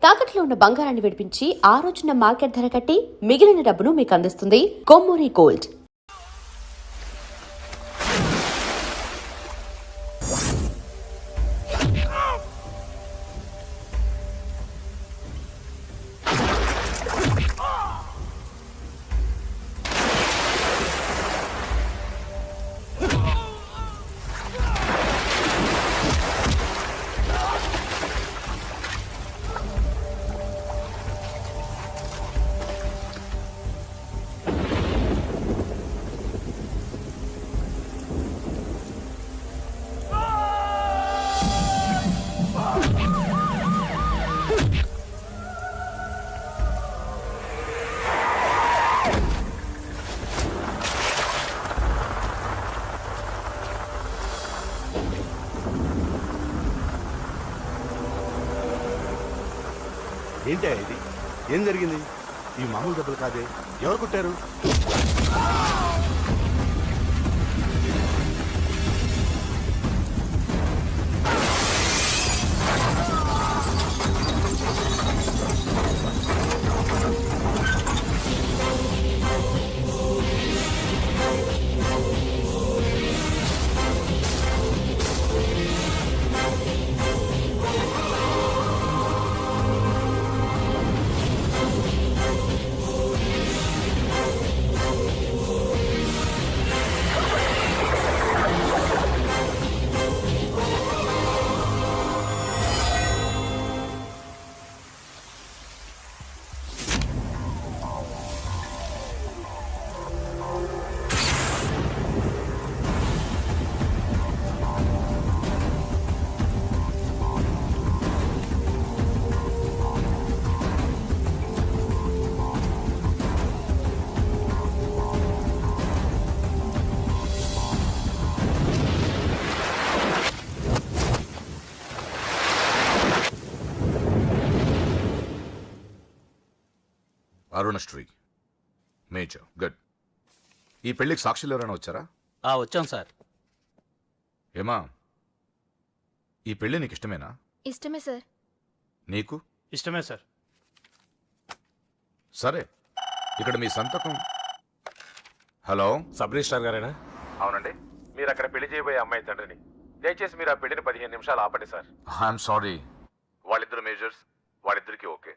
తాకట్లో ఉన్న బంగారాన్ని విడిపించి ఆ రోజున మార్కెట్ ధర కట్టి మిగిలిన డబ్బును మీకు అందిస్తుంది కొమ్మూరి గోల్డ్. ఏంటి ఇది? ఏం జరిగింది? ఈ మామూలు దెబ్బలు కాదే, ఎవరు కొట్టారు? Arunasri major, good. ఈ పెళ్లికి సాక్షులు ఎవరైనా వచ్చారా? వచ్చాం సార్. ఏమా, ఈ పెళ్లి నీకు ఇష్టమేనా? ఇష్టమే సార్. నీకు? ఇష్టమే సార్. సరే, ఇక్కడ మీ సంతకం. హలో, సబ్ రిజిస్ట్రార్ గారేనా? అవునండి. మీరు అక్కడ పెళ్లి చేయబోయే అమ్మాయి తండ్రిని. దయచేసి మీరు ఆ పెళ్లిని 15 నిమిషాలు ఆపండి సార్. I'm sorry. వాళ్ళిద్దరు మేజర్స్, వాళ్ళిద్దరికి ఓకే.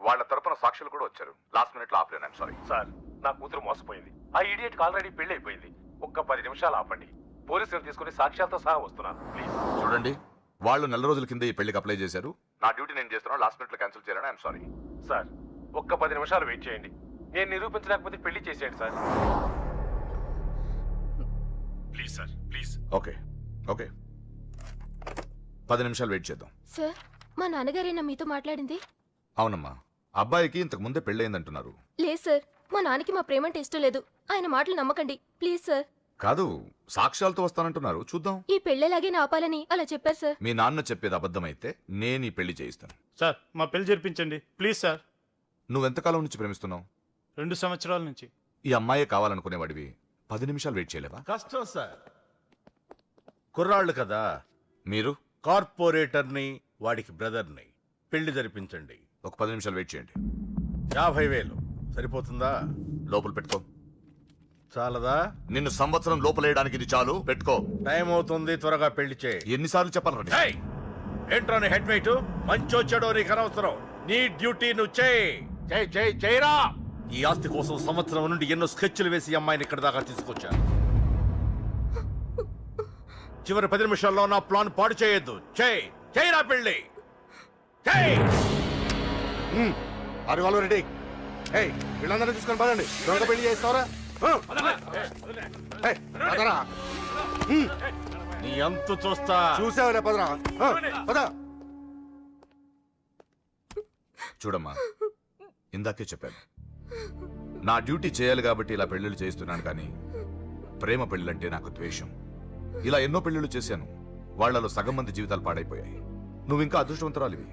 వాళ్ళ తరపున సాక్షులు కూడా వచ్చారు. లాస్ట్ మినిట్ లో ఆపలేను. I'm sorry. సార్, నా కూతురు మోసపోయింది. ఆ ఇడియట్కి ఆల్రెడీ పెళ్లి అయిపోయింది. ఒక్క 10 నిమిషాలు ఆపండి. పోలీసులు తీసుకుని సాక్ష్యాలతో సహా వస్తున్నాను, ప్లీజ్. చూడండి, వాళ్ళు నెల రోజుల కింద ఈ పెళ్లికి అప్లై చేశారు. నా డ్యూటీ నేను చేస్తున్నాను. లాస్ట్ మినిట్ లో క్యాన్సిల్ చేయాలని ఐఎమ్ సారీ. సార్, ఒక్క 10 నిమిషాలు వెయిట్ చేయండి. నేను నిరూపించలేకపోతే పెళ్లి చేసేయండి sir. Please sir, please. Okay okay, 10 నిమిషాలు వెయిట్ చేద్దాం. సార్, మా నాన్నగారేనా మీతో మాట్లాడింది? అవునమ్మా, అబ్బాయికి ఇంతకు ముందే పెళ్ళయిందంటున్నారు. లేదు సార్, మా నాన్నకి మా ప్రేమంటే ఇష్టం లేదు. ఆయన మాటలు నమ్మకండి ప్లీజ్ సార్. కాదు, సాక్ష్యాలతో వస్తానంటున్నారు. చూద్దాం. ఈ పెళ్ళేలాగే ఆపాలని అలా చెప్పారు సార్. మీ నాన్న చెప్పేది అబద్ధమైతే నేను ఈ పెళ్లి చేయిస్తాను. సార్, మా పెళ్లి జరిపించండి ప్లీజ్ సార్. నువ్వెంతకాలం నుంచి ప్రేమిస్తున్నావు? 2 సంవత్సరాల నుంచి. ఈ అమ్మాయే కావాలనుకునేవాడివి 10 నిమిషాలు వెయిట్ చేయలేవా? కష్టం సార్, కుర్రాళ్ళు కదా. మీరు కార్పొరేటర్ని, వాడికి బ్రదర్ని. పెళ్లి జరిపించండి. ఒక 10 నిమిషాలు వెయిట్ చేయండి. 50,000 సరిపోతుందా? లోపల పెట్టుకో. చాలదా? నిన్ను సంవత్సరం లోపలేయడానికి ఇది చాలు. పెట్టుకో. టైం అవుతుంది, త్వరగా పెళ్లి చేయి. ఎన్నిసార్లు చెప్పాలండి? ఏయ్! ఏంట్రా నీ హెడ్ వెయిట్? మంచో చెడో నీకు అనవసరం. నీ డ్యూటీ నువ్వు చేయరా. ఈ ఆస్తి కోసం సంవత్సరం నుండి ఎన్నో స్కెచ్లు వేసి అమ్మాయిని ఇక్కడ దాకా తీసుకొచ్చాను. చివరి 10 నిమిషాల్లో నా ప్లాన్ పాడు చేయొద్దు. చేయరా పెళ్లి. రెడీ. వీళ్ళందరూ తీసుకొని పదండి. దొంగ పెళ్లి చేస్తారా? నీ అంతు చూస్తా. చూసావులే, పదరా. చూడమ్మా, ఇందాకే చెప్పాను, నా డ్యూటీ చేయాలి కాబట్టి ఇలా పెళ్లిళ్ళు చేస్తున్నాను. కానీ ప్రేమ పెళ్ళంటే నాకు ద్వేషం. ఇలా ఎన్నో పెళ్లిళ్ళు చేశాను. వాళ్లలో సగం మంది జీవితాలు పాడైపోయాయి. నువ్వు ఇంకా అదృష్టవంతురాలివి.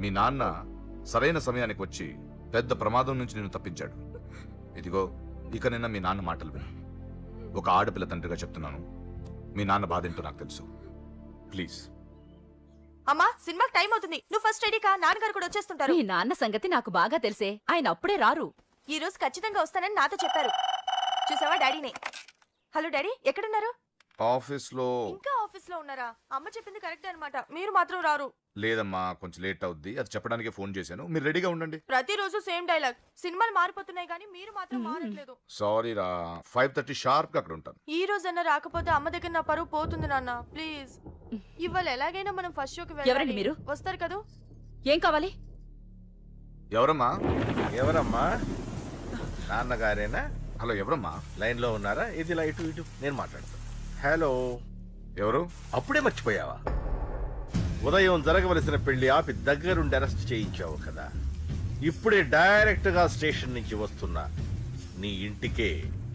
మీ నాన్న సరైన సమయానికి వచ్చి పెద్ద ప్రమాదం నుంచి నిన్ను తప్పించాడు. ఇదిగో, ఇక నిన్న మీ నాన్న మాటలు విను. ఒక ఆడపిల్ల తండ్రిగా చెప్తున్నాను. మీ నాన్న బాధ ఏంటో నాకు తెలుసు. ప్లీజ్ అమ్మా సినిమాకి టైం అవుతుంది, నువ్వు ఫస్ట్ రెడీ కా, నాన్నగారు కూడా వచ్చేస్తుంటారు. మీ నాన్న సంగతి నాకు బాగా తెలిసే, ఆయన అప్పుడే రారు. ఈ రోజు ఖచ్చితంగా వస్తానని నాతో చెప్పారు. చూసావా డాడీనే. హలో డాడీ, ఎక్కడున్నారు? ఆఫీస్ లో ఇంకా ఆఫీస్ లో ఉన్నారా? అమ్మ చెప్పింది కరెక్ట్ అన్నమాట, మీరు మాత్రం రారు. లేదమ్మా, కొంచెం లేట్ అవుద్ది. అది చెప్పడానికి ఫోన్ చేశాను. మీరు రెడీగా ఉండండి. ప్రతిరోజు సేమ్ డైలాగ్. సినిమాలు మారిపోతున్నాయి కానీ మీరు మాత్రం మారట్లేదు. సారీ రా, 5:30 షార్ప్ గా అక్కడ ఉంటాను. ఈ రోజన్నా రాకపోతే అమ్మ దగ్గర నా పరువు పోతుంది నాన్న, ప్లీజ్. ఇవాళ ఎలాగైనా మనం ఫస్ట్ షోకి ఎవరండి వెళ్ళాలి. మీరు? వస్తారు కదా? ఏం కావాలి? ఎవరమ్మా? ఎవరమ్మా? నాన్నగారేనా? హలో, ఎవరమ్మా? లైన్ లో ఉన్నారా? ఇది లైట్ ఇటు నేను మాట్లాడతాను. హలో, ఎవరు? అప్పుడే మర్చిపోయావా? ఉదయం జరగవలసిన పెళ్లి ఆపి దగ్గరుండి అరెస్ట్ చేయించావు కదా. ఇప్పుడే డైరెక్ట్ గా స్టేషన్ నుంచి వస్తున్నా నీ ఇంటికే.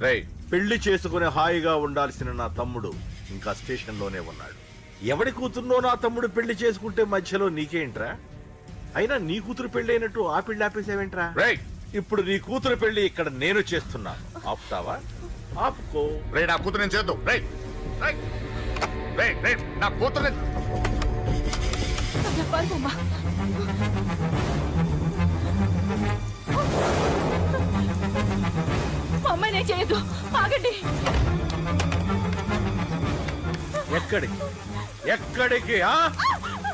రేయ్, పెళ్లి చేసుకుని హాయిగా ఉండాల్సిన నా తమ్ముడు ఇంకా స్టేషన్ లోనే ఉన్నాడు. ఎవడి కూతుర్నో నా తమ్ముడు పెళ్లి చేసుకుంటే మధ్యలో నీకేంట్రా? అయినా నీ కూతురు పెళ్లి అయినట్టు ఆ పెళ్లి ఆపేసావేంట్రా? రేయ్, ఇప్పుడు నీ కూతురు పెళ్లి ఇక్కడ నేను చేస్తున్నాను. ఆపుతావా? ఆపుకో. రేయ్, నా కూతురు నేను చేద్దాం. రేయ్ రేయ్ రేయ్ రేయ్, నా కూతురు పారిపోమ్మా. మా అమ్మాయి నేను చేయొద్దు, ఆగండి. ఎక్కడికి ఎక్కడికి? ఆ?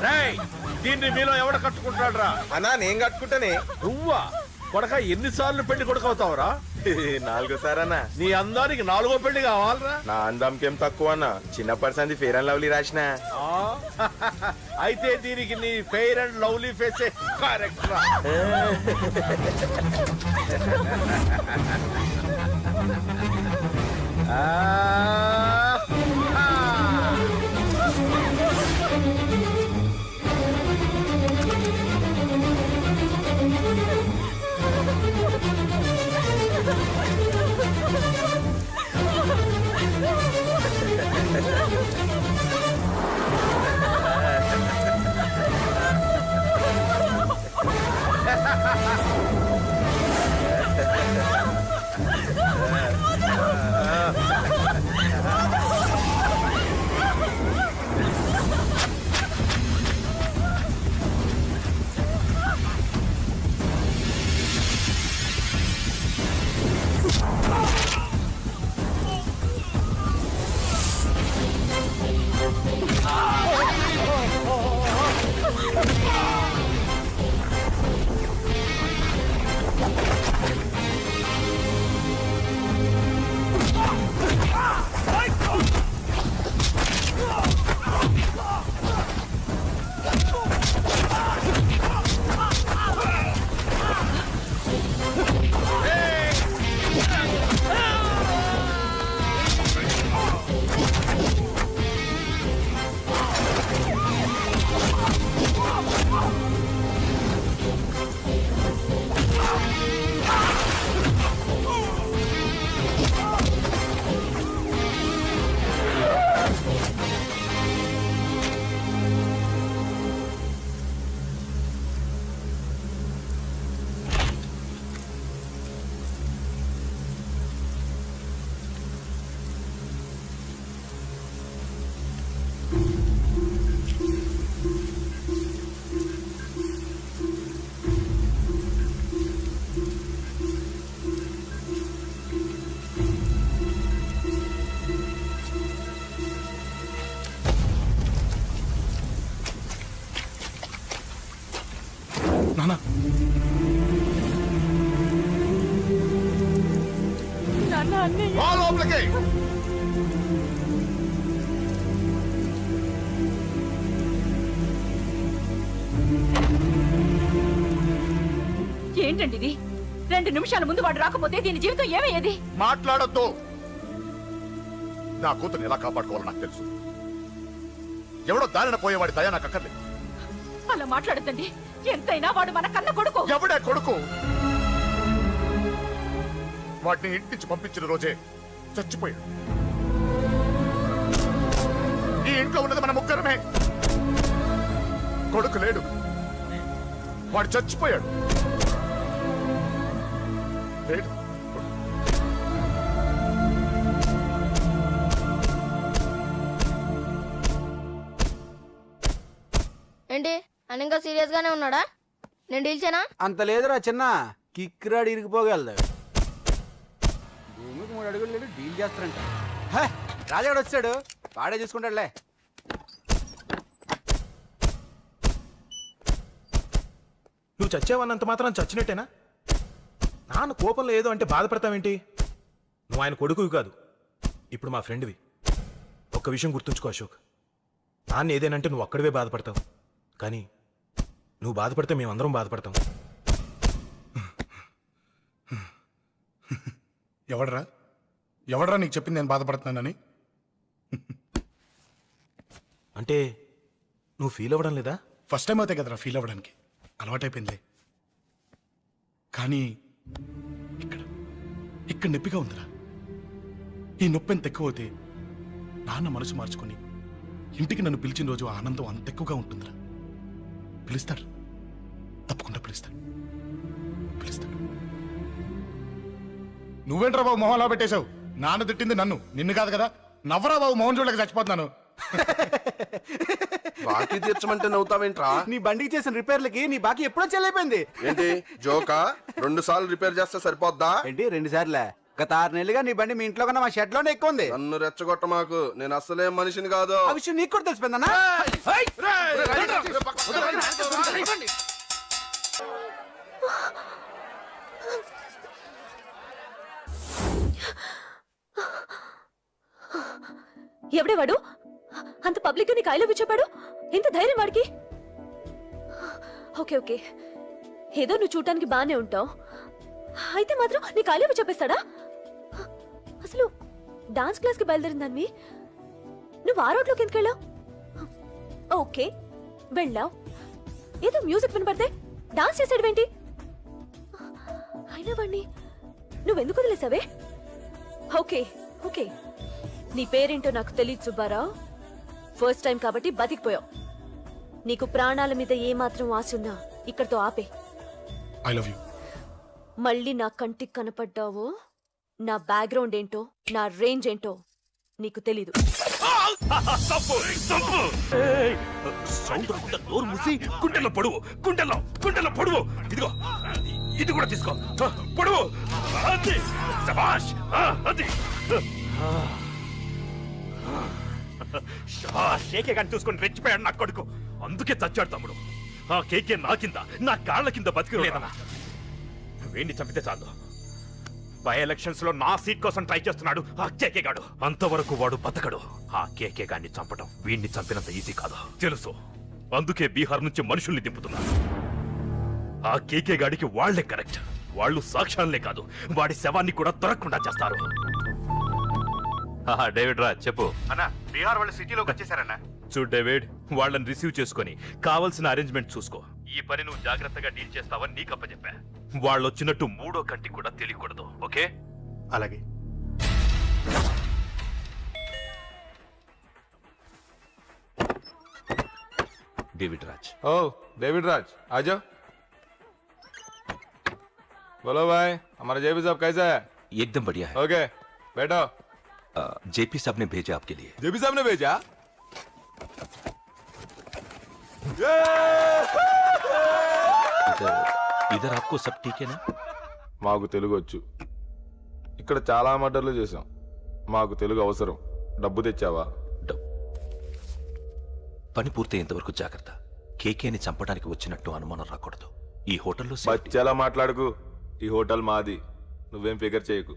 రేయ్, దీన్ని మీలో ఎవడ కట్టుకుంటాడు రా? అన్నా నేను కట్టుకుంటానే. నువ్వా? కొడక ఎన్నిసార్లు పెళ్లి కొడుకవుతావురా? 4 సారన్నా. నీ అందానికి 4గో పెళ్లి కావాలరా? నా అందంకేం తక్కువ అన్న, చిన్నప్పటి సంది ఫేర్ అండ్ లవ్లీ రాసిన. ఆ? అయితే దీనికి నీ ఫెయిర్ అండ్ లవ్లీ ఫేసే కరెక్ట్ రా. లోపలికి. ఏంటండి ఇది? 2 నిమిషాల ముందు వాడు రాకపోతే దీని జీవితం ఏమయ్యేది? మాట్లాడొద్దు. నా కూతురు ఎలా కాపాడుకోవాలో నాకు తెలుసు. ఎవడో దారిన పోయేవాడి దయ నాకు అక్కర్లేదు. అలా మాట్లాడద్దండి. ఎంతైనా వాడు మన కన్న కొడుకు. ఎవడే కొడుకు? వాటిని ఇంటి నుంచి పంపించిన రోజే చచ్చిపోయాడు. ఈ ఇంట్లో ఉన్నది మన ముగ్గురమే. కొడుకు లేడు, వాడు చచ్చిపోయాడు. లేడు. నాన్న ఇంకా సీరియస్ గానే ఉన్నాడా? నేను డీల్ చేయనా? అంత లేదురా చిన్న కిక్రాడు ఇరిగిపోగలదు. భూమికి 3 అడుగులు లేడు డీల్ చేస్తారంట. హే, రాజాడు వచ్చాడు, వాడే చూసుకుంటాడులే. నువ్వు చచ్చావన్నంత మాత్రం చచ్చినట్టేనా? నాన్న కోపంలో ఏదో అంటే బాధపడతావేంటి? నువ్వు ఆయన కొడుకువి కాదు, ఇప్పుడు మా ఫ్రెండ్వి. ఒక్క విషయం గుర్తుంచుకో అశోక్, నాన్న ఏదేనంటే నువ్వు అక్కడివే బాధపడతావు, కానీ నువ్వు బాధపడితే మేమందరం బాధపడతాం. ఎవడరా నీకు చెప్పింది నేను బాధపడుతున్నానని? అంటే నువ్వు ఫీల్ అవ్వడం లేదా? ఫస్ట్ టైం అవుతాయి కదరా ఫీల్ అవ్వడానికి, అలవాటైపోయిందిలే. కానీ ఇక్కడ ఇక్కడ నొప్పిగా ఉందిరా. ఈ నొప్పి ఎంత ఎక్కువ అవుతే నాన్న మనసు మార్చుకొని ఇంటికి నన్ను పిలిచిన రోజు ఆ ఆనందం అంత ఎక్కువగా ఉంటుందిరా. పిలుస్తాడు, తప్పకుండా పిలుస్తాడు. నువ్వేంట్రా బాబు మొహంలా పెట్టేశావు? నాన్న తిట్టింది నన్ను, నిన్ను కాదు కదా. నవ్వరా బాబు, మొహం చూడలేక చచ్చిపోతున్నాను. బాకీ తీర్చమంటే నవ్వుతావేంట్రా? నీ బండికి చేసిన రిపేర్లకి నీ బాకీ ఎప్పుడో చెల్లైపోయింది. ఏంటి జోకా? 2 సార్లు రిపేర్ చేస్తే సరిపోద్దా? ఏంటి 2 సార్లే? గత 6 నెలలుగా నీ బండి మీ ఇంట్లో కన్నా మా షెడ్ లోనే ఎక్కువ ఉంది. నన్ను రెచ్చగొట్ట మాకు, నేను అసలే మనిషిని కాదు. ఆ విషయం నీకు కూడా తెలిసిపోయిందన్నా? ఎవడే వాడు? అంత పబ్లిక్ గా నీకు ఐ లవ్ యూ చెప్పాడు? ఎంత ధైర్యం వాడికి? ఓకే ఓకే, ఏదో నువ్వు చూడటానికి బానే ఉంటావు, అయితే మాత్రం నీకు ఐ లవ్ యూ చెప్పేస్తాడా? అసలు డాన్స్ క్లాస్ కి బయలుదేరిన దాన్ని నువ్వు ఆ రోడ్లోకి ఎందుకు వెళ్ళావు? ఓకే వెళ్ళావు, ఏదో మ్యూజిక్ వినపడితే డాన్స్ చేసాడువేంటి? అయినా వాడిని నువ్వెందుకు వదిలేసావే? ఓకే ఓకే, నీ పేరేంటో నాకు తెలియదు సుబ్బారావు. ఫస్ట్ టైం కాబట్టి బతికిపోయావు. నీకు ప్రాణాల మీద ఏమాత్రం ఆశ ఉన్నా ఇక్కడితో ఆపే. I love you. మళ్ళీ నా కంటికి కనపడ్డావో నా బ్యాక్గ్రౌండ్ ఏంటో, నా రేంజ్ ఏంటో నీకు తెలీదు. నోరు మూసి గుండెల్లో పొడువు, గుండెల్లో పొడువు. ఇదిగో ఇది కూడా తీసుకో, పొడువు. అది శభాష్, అది కేకే కానీ చూసుకొని రెచ్చిపోయాడు నా కొడుకు, అందుకే చచ్చాడు తమ్ముడు. ఆ కేకే నా కింద, నా కాళ్ళ కింద బతికిలేదన్నా. వేణ్ణి చంపితే చాలు. బై ఎలక్షన్స్ లో నా సీట్ కోసం ట్రై చేస్తున్నాడు ఆ కేకే గాడు. అంతవరకు వాడు బతకడు. ఆ కేకే గాన్ని చంపడం వీణ్ణి చంపినంత ఈజీ కాదు తెలుసు. అందుకే బీహార్ నుంచి మనుషుల్ని దింపుతున్నారు. ఆ కేకే గాడికి వాళ్లే కరెక్ట్. వాళ్ళు సాక్ష్యాలనే కాదు, వాడి శవాన్ని కూడా దొరకకుండా చేస్తారు. డేవిడ్ రా చెప్పు అన్నా, బీహార్ వాళ్ళు సిటీలోకి వచ్చేసారన్నా. చూడు డేవిడ్, వాళ్ళని రిసీవ్ చేసుకొని కావాల్సిన అరేంజ్మెంట్ చూసుకో. ఈ పని నువ్వు జాగ్రత్తగా డీల్ చేస్తావని నీకు అప్పచెప్పా. వాళ్ళు వచ్చినట్టు 3వ కంటికి కూడా తెలియకూడదు, ఓకే? అలాగే. डेविड राज। ओ डेविड राज, आ जाओ। बोलो भाई, हमारा जेपी साहब कैसा है? एकदम बढ़िया है। ओके बैठो। जेपी साहब ने भेजा आपके लिए। जेपी साहब ने भेजा? इधर आपको सब ठीक है ना? మాకు తెలుగు వచ్చు. ఇక్కడ చాలా మర్డర్లు చేశాం. మాకు తెలుగు అవసరం. డబ్బు తెచ్చావా? పని పూర్తయ్యేంత వరకు జాగ్రత్త. కేకేని చంపడానికి వచ్చినట్టు అనుమానం రాకూడదు. ఈ హోటల్లో బచ్చాలా మాట్లాడుకు. ఈ హోటల్ మాది, నువ్వేం ఫిగర్ చేయకు.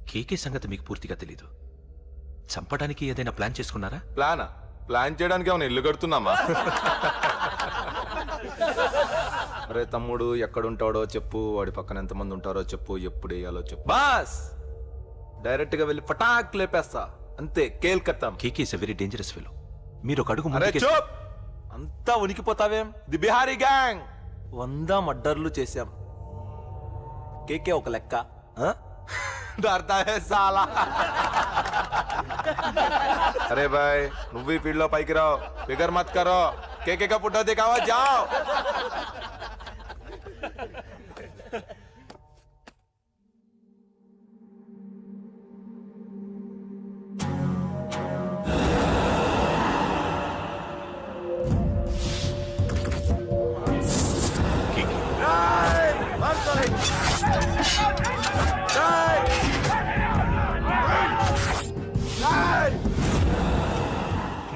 కేకే సంగతి మీకు పూర్తిగా తెలీదు. చంపడానికి ఏదైనా ప్లాన్ చేసుకున్నారా? ప్లానా? ప్లాన్ చేయడానికి ఏమైనా ఇల్లు కడుతున్నామా? అరే తమ్ముడు, ఎక్కడుంటాడో చెప్పు, వాడి పక్కన ఎంతమంది ఉంటారో చెప్పు, ఎప్పుడు వేయాలో చెప్పు. బాస్ డైరెక్ట్ గా వెళ్ళి పటాక్ లేపేస్తా, అంతే. కేల్కత్తాం. K K is a very dangerous fellow. మీరు ఒక అడుగు అరే చూప్, అంతా ఉనికిపోతావేం? ది బిహారీ గ్యాంగ్ 100 మర్డర్లు చేశాం. కేకే ఒక లెక్క. డర్తా హై సాలా. అరే భాయ్, నువ్వు ఈ ఫీల్డ్ లో పైకి రావు. ఫిగర్ మత్ కరో. కేకే కా ఫోటో దిखावा जाओ.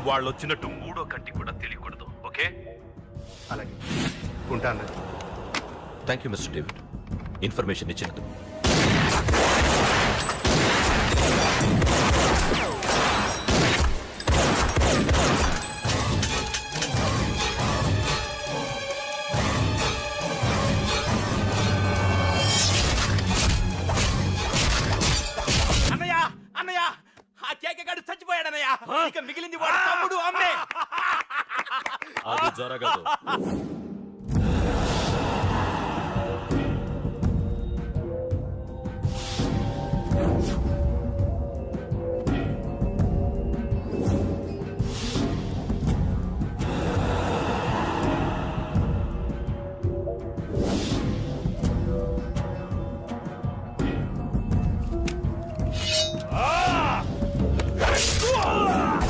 వాళ్ళు వచ్చినట్టు మూడో కంటి కూడా తెలియకూడదు, ఓకే? అలాగే ఉంటాను. Thank you mister David, information ఇచ్చినందుకు. అన్నయ్య అన్నయ్య ఆ కేక గాడు చచ్చిపోయాడన్నయ్య. ఇక మిగిలింది వాడు తమ్ముడు అమ్మే. అది జరగదు.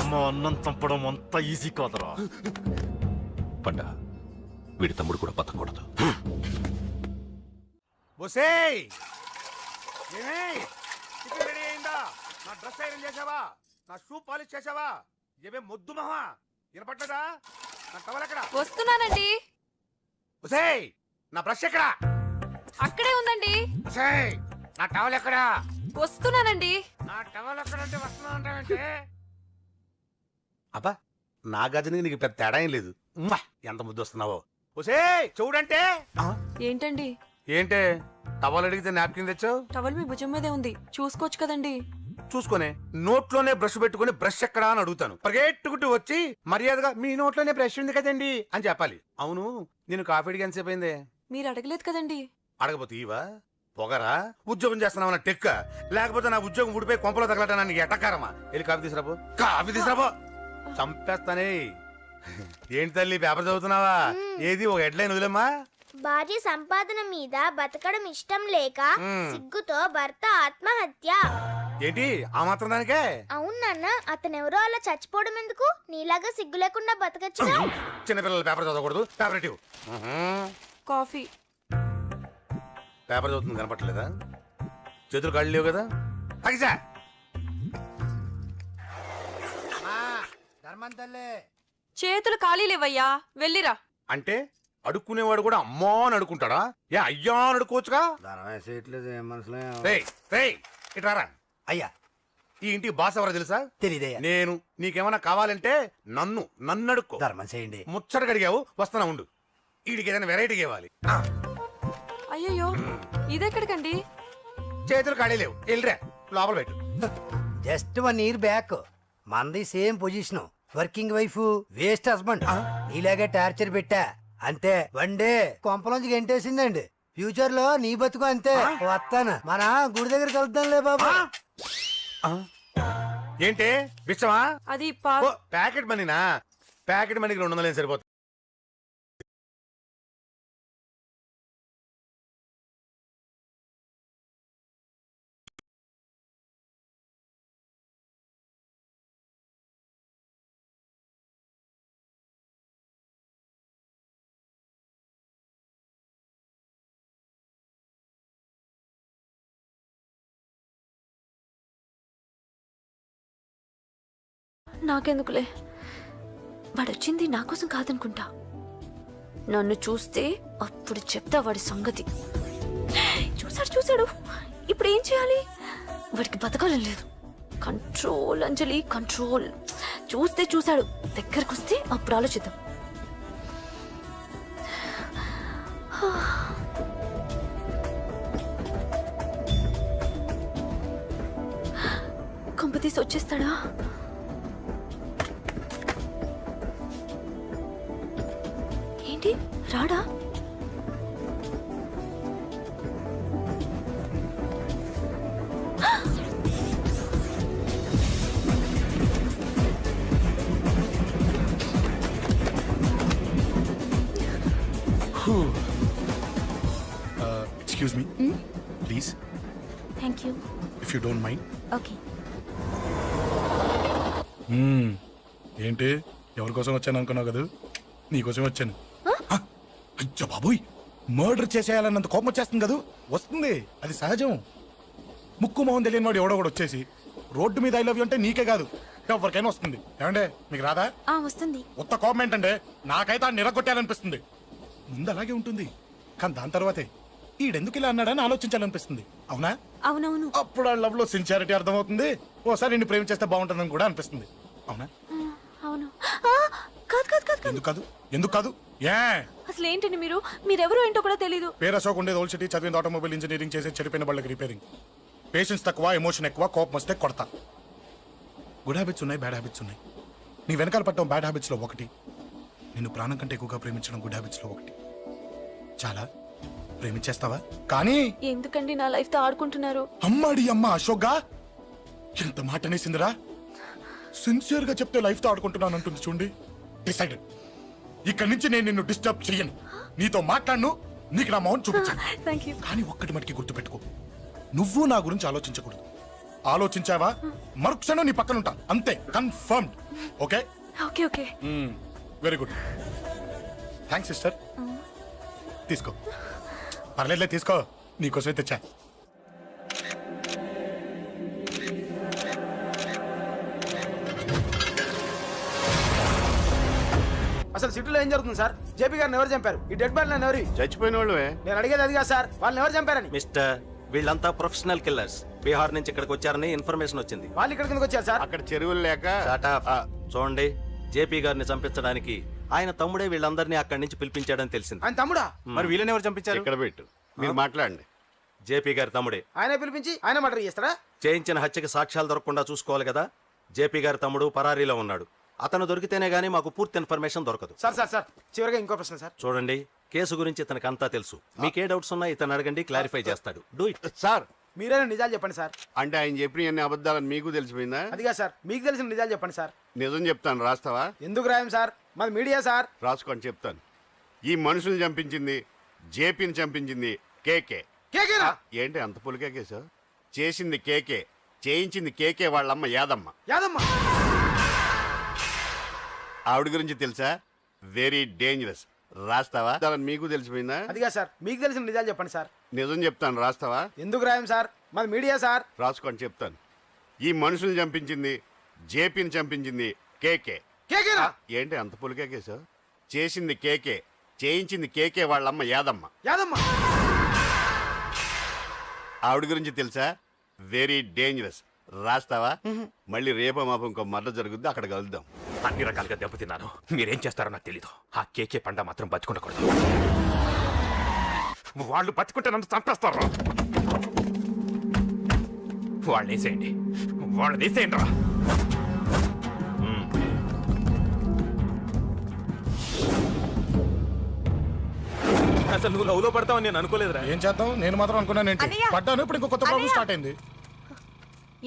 అమ్మ అన్నం చంపడం అంత ఈజీ కాదురా. పండ, వీడి తమ్ముడు కూడా బతకూడదు. బొసేయ్ ఏమే టిఫిన్ రెడీ అయిందా? నా డ్రెస్ ఐరన్ చేసావా? నా షూ పాలిష్ చేసావా? ఏమే మొద్దు మహా వినపడ్డదా? నా టవల్ ఎక్కడ? వస్తున్నానండి. బొసేయ్ నా బ్రష్ ఎక్కడ? అక్కడే ఉందండి. బొసేయ్ నా టవల్ ఎక్కడ? వస్తున్నానండి. నా టవల్ ఎక్కడ అంటే వస్తున్నా అంటావేంటే? అబ్బా నా గదిని నీకు పెద్ద తేడా ఏం లేదు. ఉమ్మా, ఎంత ముద్దు వస్తున్నావో. బొసేయ్ చూడంటే. ఏంటండి? ఏంటే టవల్ అడిగితే నాప్కిన్ తెచ్చావు? టవల్ మీ భుజం మీదే ఉంది, చూసుకోవచ్చు కదండి. చూసుకొని నోట్లోనే బ్రష్ పెట్టుకుని బ్రష్ ఎక్కడా అని అడుగుతాను. పరిగెట్టుకుంటూ వచ్చి మర్యాదగా మీ నోట్లోనే బ్రష్ ఉంది కదండి అని చెప్పాలి. అవును నేను కాఫీ అడిగి ఎంతసేపు అయిందే? మీరు అడగలేదు కదండి. అడగపోతే ఇవా పొగరా? ఉద్యోగం చేస్తున్నావు టెక్క, లేకపోతే నా ఉద్యోగం ఊడిపోయి కొంపలో తగలటా నీకు ఎటకారమా? వెళ్ళి కాఫీ తీసుకురాబో. కాఫీ తీసుకురాబో. చంపేస్తానే. ఏంటి తల్లి పేపర్ చదువుతున్నావా? ఏది ఒక హెడ్లైన్ వదిలేమ్మా. భార్య సంపాదన మీద బతకడం ఇష్టం లేక సిగ్గుతో భర్త ఆత్మహత్య. ఏంటి ఆ మాత్రం దానికే? అవును నాన్న, అతనెవరో అలా చచ్చిపోవడం ఎందుకు? నీలాగా సిగ్గు లేకుండా బతకచ్చు. చిన్నపిల్లలు పేపర్ చదవకూడదు. పేపర్ ఇవ్వు. కాఫీ. పేపర్ చదువుతుంది కనపట్లేదా? చేతులు కాళ్ళు లేవు కదా? అగిసా చేతులు ఖాళీ లేవయ్యా, వెళ్ళిరా. అంటే అడుక్కునేవాడు కూడా అమ్మా అని అడుక్కుంటాడా? ఏ అయ్యా అని అడుక్కోవచ్చుగా? ఇటారా అయ్యా. ఈ ఇంటికి బాస్ ఎవరో తెలుసా? తెలీదయ్యా. నేను నీకేమైనా కావాలంటే నన్ను అడుక్కో. ధర్మం చేయండి. ముచ్చట అడిగావు, వస్తానా ఉండు. వీడికి ఏదైనా వెరైటీ ఇవ్వాలి. అయ్యయ్యో, ఇదెక్కడికండి? చేతులు ఖాళీ లేవు, వెళ్ళిరా లోపల పెట్టు. జస్ట్ 1 year బ్యాక్ మనది same position. Working wife, waste husband. నీలాగే టార్చర్ పెట్టా అంతే. 1 day కొంపలోంచి గంటేసిందండి. ఫ్యూచర్ లో నీ బతుకు అంతే. వస్తాను, మన గుడి దగ్గర కలుద్దాంలే బాబా. ఏంటి బిచ్చమా? అది ప్యాకెట్ మనీనా? ప్యాకెట్ మనీకి 200 సరిపోతుంది. నాకెందుకులే, వాడొచ్చింది నా కోసం కాదనుకుంటా. నన్ను చూస్తే అప్పుడు చెప్తా వాడి సంగతి. చూశాడు. ఇప్పుడు ఏం చేయాలి? వాడికి బతకాలని లేదు. కంట్రోల్ అంజలి, కంట్రోల్. చూశాడు, దగ్గరకు వస్తే అప్పుడు ఆలోచిద్దాం. కొంపతీసి వచ్చేస్తాడా? ఏంటి రాడా? Excuse me please. Thank you. If you don't mind. Okay. ఏంటి ఎవరి కోసం వచ్చాను అనుకున్నావు కదా? నీకోసం వచ్చాను. అయ్యో బాబోయ్, మర్డర్ చేసేయాలన్నంత కోపం వచ్చేస్తుంది కదా, వస్తుంది, అది సహజం. ముక్కు మొహం తెలియని వాడు ఎవడో కూడా వచ్చేసి రోడ్డు మీద ఐ లవ్ యూ అంటే నీకే కాదు ఎవరికైనా వస్తుంది. ఏమంటే మీకు రాదా? వస్తుంది. ఉత్త కోపం ఏంటంటే నాకైతే ఆ నిరగొట్టాలనిపిస్తుంది. ముందు అలాగే ఉంటుంది, కానీ దాని తర్వాతే ఈడెందుకు ఇలా అన్నాడని ఆలోచించాలనిపిస్తుంది. అవునా? అవునవును. అప్పుడు ఆ లవ్ లో సిన్సియారిటీ అర్థమవుతుంది. ఓసారి నిన్ను ప్రేమించేస్తే బాగుంటుందని కూడా అనిపిస్తుంది. అవునా? అవును. కాదు కాదు కాదు కాదు. ఎందుకు కాదు? ఎందుకు కాదు? ఏ అసలు ఏంటండి మీరెవరో ఏంటో కూడా తెలీదు. పేరు అశోక్, ఉండేది ఓల్డ్ సిటీ, చదివింది ఆటోమొబైల్ ఇంజనీరింగ్, చేసి చెడిపోయిన వాళ్ళకి రిపేరింగ్. పేషెన్స్ తక్కువ, ఎమోషన్ ఎక్కువ, కోపం వస్తే కొడతా. గుడ్ హ్యాబిట్స్ ఉన్నాయి, బ్యాడ్ హ్యాబిట్స్ ఉన్నాయి. నీ వెనకాల పట్టడం బ్యాడ్ హ్యాబిట్స్ లో ఒకటి, నిన్ను ప్రాణం కంటే ఎక్కువగా ప్రేమించడం గుడ్ హ్యాబిట్స్ లో ఒకటి. చాలా ప్రేమించేస్తావా? కానీ ఎందుకండి నా లైఫ్ తో ఆడుకుంటున్నారు? అమ్మాడి అమ్మ అశోక్గా ఎంత మాట అనేసిందిరా. సిన్సియర్ గా చెప్తే లైఫ్ తో ఆడుకుంటున్నాను అంటుంది చూడండి. డిసైడెడ్, ఇక్కడి నుంచి నేను నిన్ను డిస్టర్బ్ చెయ్యను, నీతో మాట్లాడను, నీకు నా మౌన్ చూపించాను. Thank you. కానీ ఒక్కటి మటుకి గుర్తుపెట్టుకో, నువ్వు నా గురించి ఆలోచించకూడదు. ఆలోచించావా మరుక్షణం నీ పక్కన ఉంటా, అంతే, confirmed. Okay okay okay. Very good. Thanks sister. తీసుకో, పర్లేదులే, తీసుకో, నీకోసమే తెచ్చా. అసలు సిటీలో ఏం జరుగుతుంది సార్? జేపీ గారిని ఎవరు చంపారు? ఈ డెడ్ బాడీ ఎవరు? చచ్చిపోయిన వాళ్ళే. నేను అడిగేది అది కాదు సార్, వాళ్ళని ఎవరు చంపారని. మిస్టర్, వీళ్ళంతా ప్రొఫెషనల్ కిల్లర్స్. బీహార్ నుంచి ఇక్కడికి వచ్చారని ఇన్ఫర్మేషన్ వచ్చింది. వాళ్ళు ఇక్కడ కిందకి వచ్చారు సార్. అక్కడ చెరువులు లేక. చూడండి, జేపీ గారిని చంపించడానికి ఆయన తమ్ముడే వీళ్ళందరినీ అక్కడి నుంచి పిలిపించాడని తెలిసింది. ఆయన తమ్ముడా? మరి వీళ్ళని ఎవరు చంపించారు? ఇక్కడ పెట్టు, మీరు మాట్లాడండి. జేపీ గారి తమ్ముడే. ఆయన పిలిపించి ఆయన మర్డర్ చేస్తారా? చేయించిన హత్యకి సాక్ష్యాలు దొరకకుండా చూసుకోవాలి కదా. జేపీ గారి తమ్ముడు పరారీలో ఉన్నాడు. అతను దొరికితేనే గానీ మాకు పూర్తి ఇన్ఫర్మేషన్ దొరకదు. సార్ సార్ సార్ చివరిగా ఇంకో ప్రశ్న సార్. చూడండి, కేసు గురించి ఇతనికి అంతా తెలుసు. మీకే డౌట్స్ ఉన్నా ఇతను అడగండి, క్లారిఫై చేస్తాడు. Do it. సార్, మీరైనా నిజాలు చెప్పండి సార్. అంటే ఆయన చెప్పిన అన్ని అబద్ధాలని మీకు తెలిసిపోయిందా? అదిగా సార్, మీకు తెలిసిన నిజాలు చెప్పండి సార్. నిజం చెప్తాను, రాస్తావా? ఎందుకు రాయం సార్, మాది మీడియా సార్. రాసుకోండి, చెప్తాను. ఈ మనుషుల్ని చంపించింది, జేపీని చంపించింది కేకే. కేకేనా? ఏంటి అంత పులికేకేసా? చేసింది కేకే, చేయించింది కేకే వాళ్ళమ్మ యాదమ్మ. యాదమ్మ ఆవిడ గురించి తెలుసా? Very dangerous. రాస్తావా? దాని మీకు తెలిసిపోయిందా? అదిగా సార్, మీకు తెలిసిన నిజాలు చెప్పండి సార్. నిజం చెప్తాను, రాస్తావా? ఎందుకు రాయం సార్, మాది మీడియా సార్. రాసుకోండి, చెప్తాను. ఈ మనుషుల్ని చంపించింది, జేపీని చంపించింది కేకే. కేకేనా? ఏంటి అంత పులికేకేసా? చేసింది కేకే, చేయించింది కేకే వాళ్ళమ్మ యాదమ్మ. యాదమ్మ ఆవిడ గురించి తెలుసా? Very dangerous. రాస్తావా? మళ్ళీ రేపో మాపం ఇంకో మర్ర జరుగుద్ది, అక్కడ కలుద్దాం. అన్ని రకాలుగా దెబ్బతిన్నాను. మీరేం చేస్తారో నాకు తెలీదు. ఆ కేకే పండ మాత్రం బతుకుండకూడదు. వాళ్ళు బతుకుంటే నన్ను చంపేస్తారు. వాళ్ళని వేసేయండి, వాళ్ళని వేసేయండి రా. అసలు నువ్వు లవ్ లో పడతావు నేను అనుకోలేదురా. ఏం చేద్దాం, నేను మాత్రం అనుకున్నాను ఏంటి, అన్నయ్య! పడ్డాను. ఇప్పుడు ఇంకో కొత్త ప్రాబ్లం స్టార్ట్ అయింది.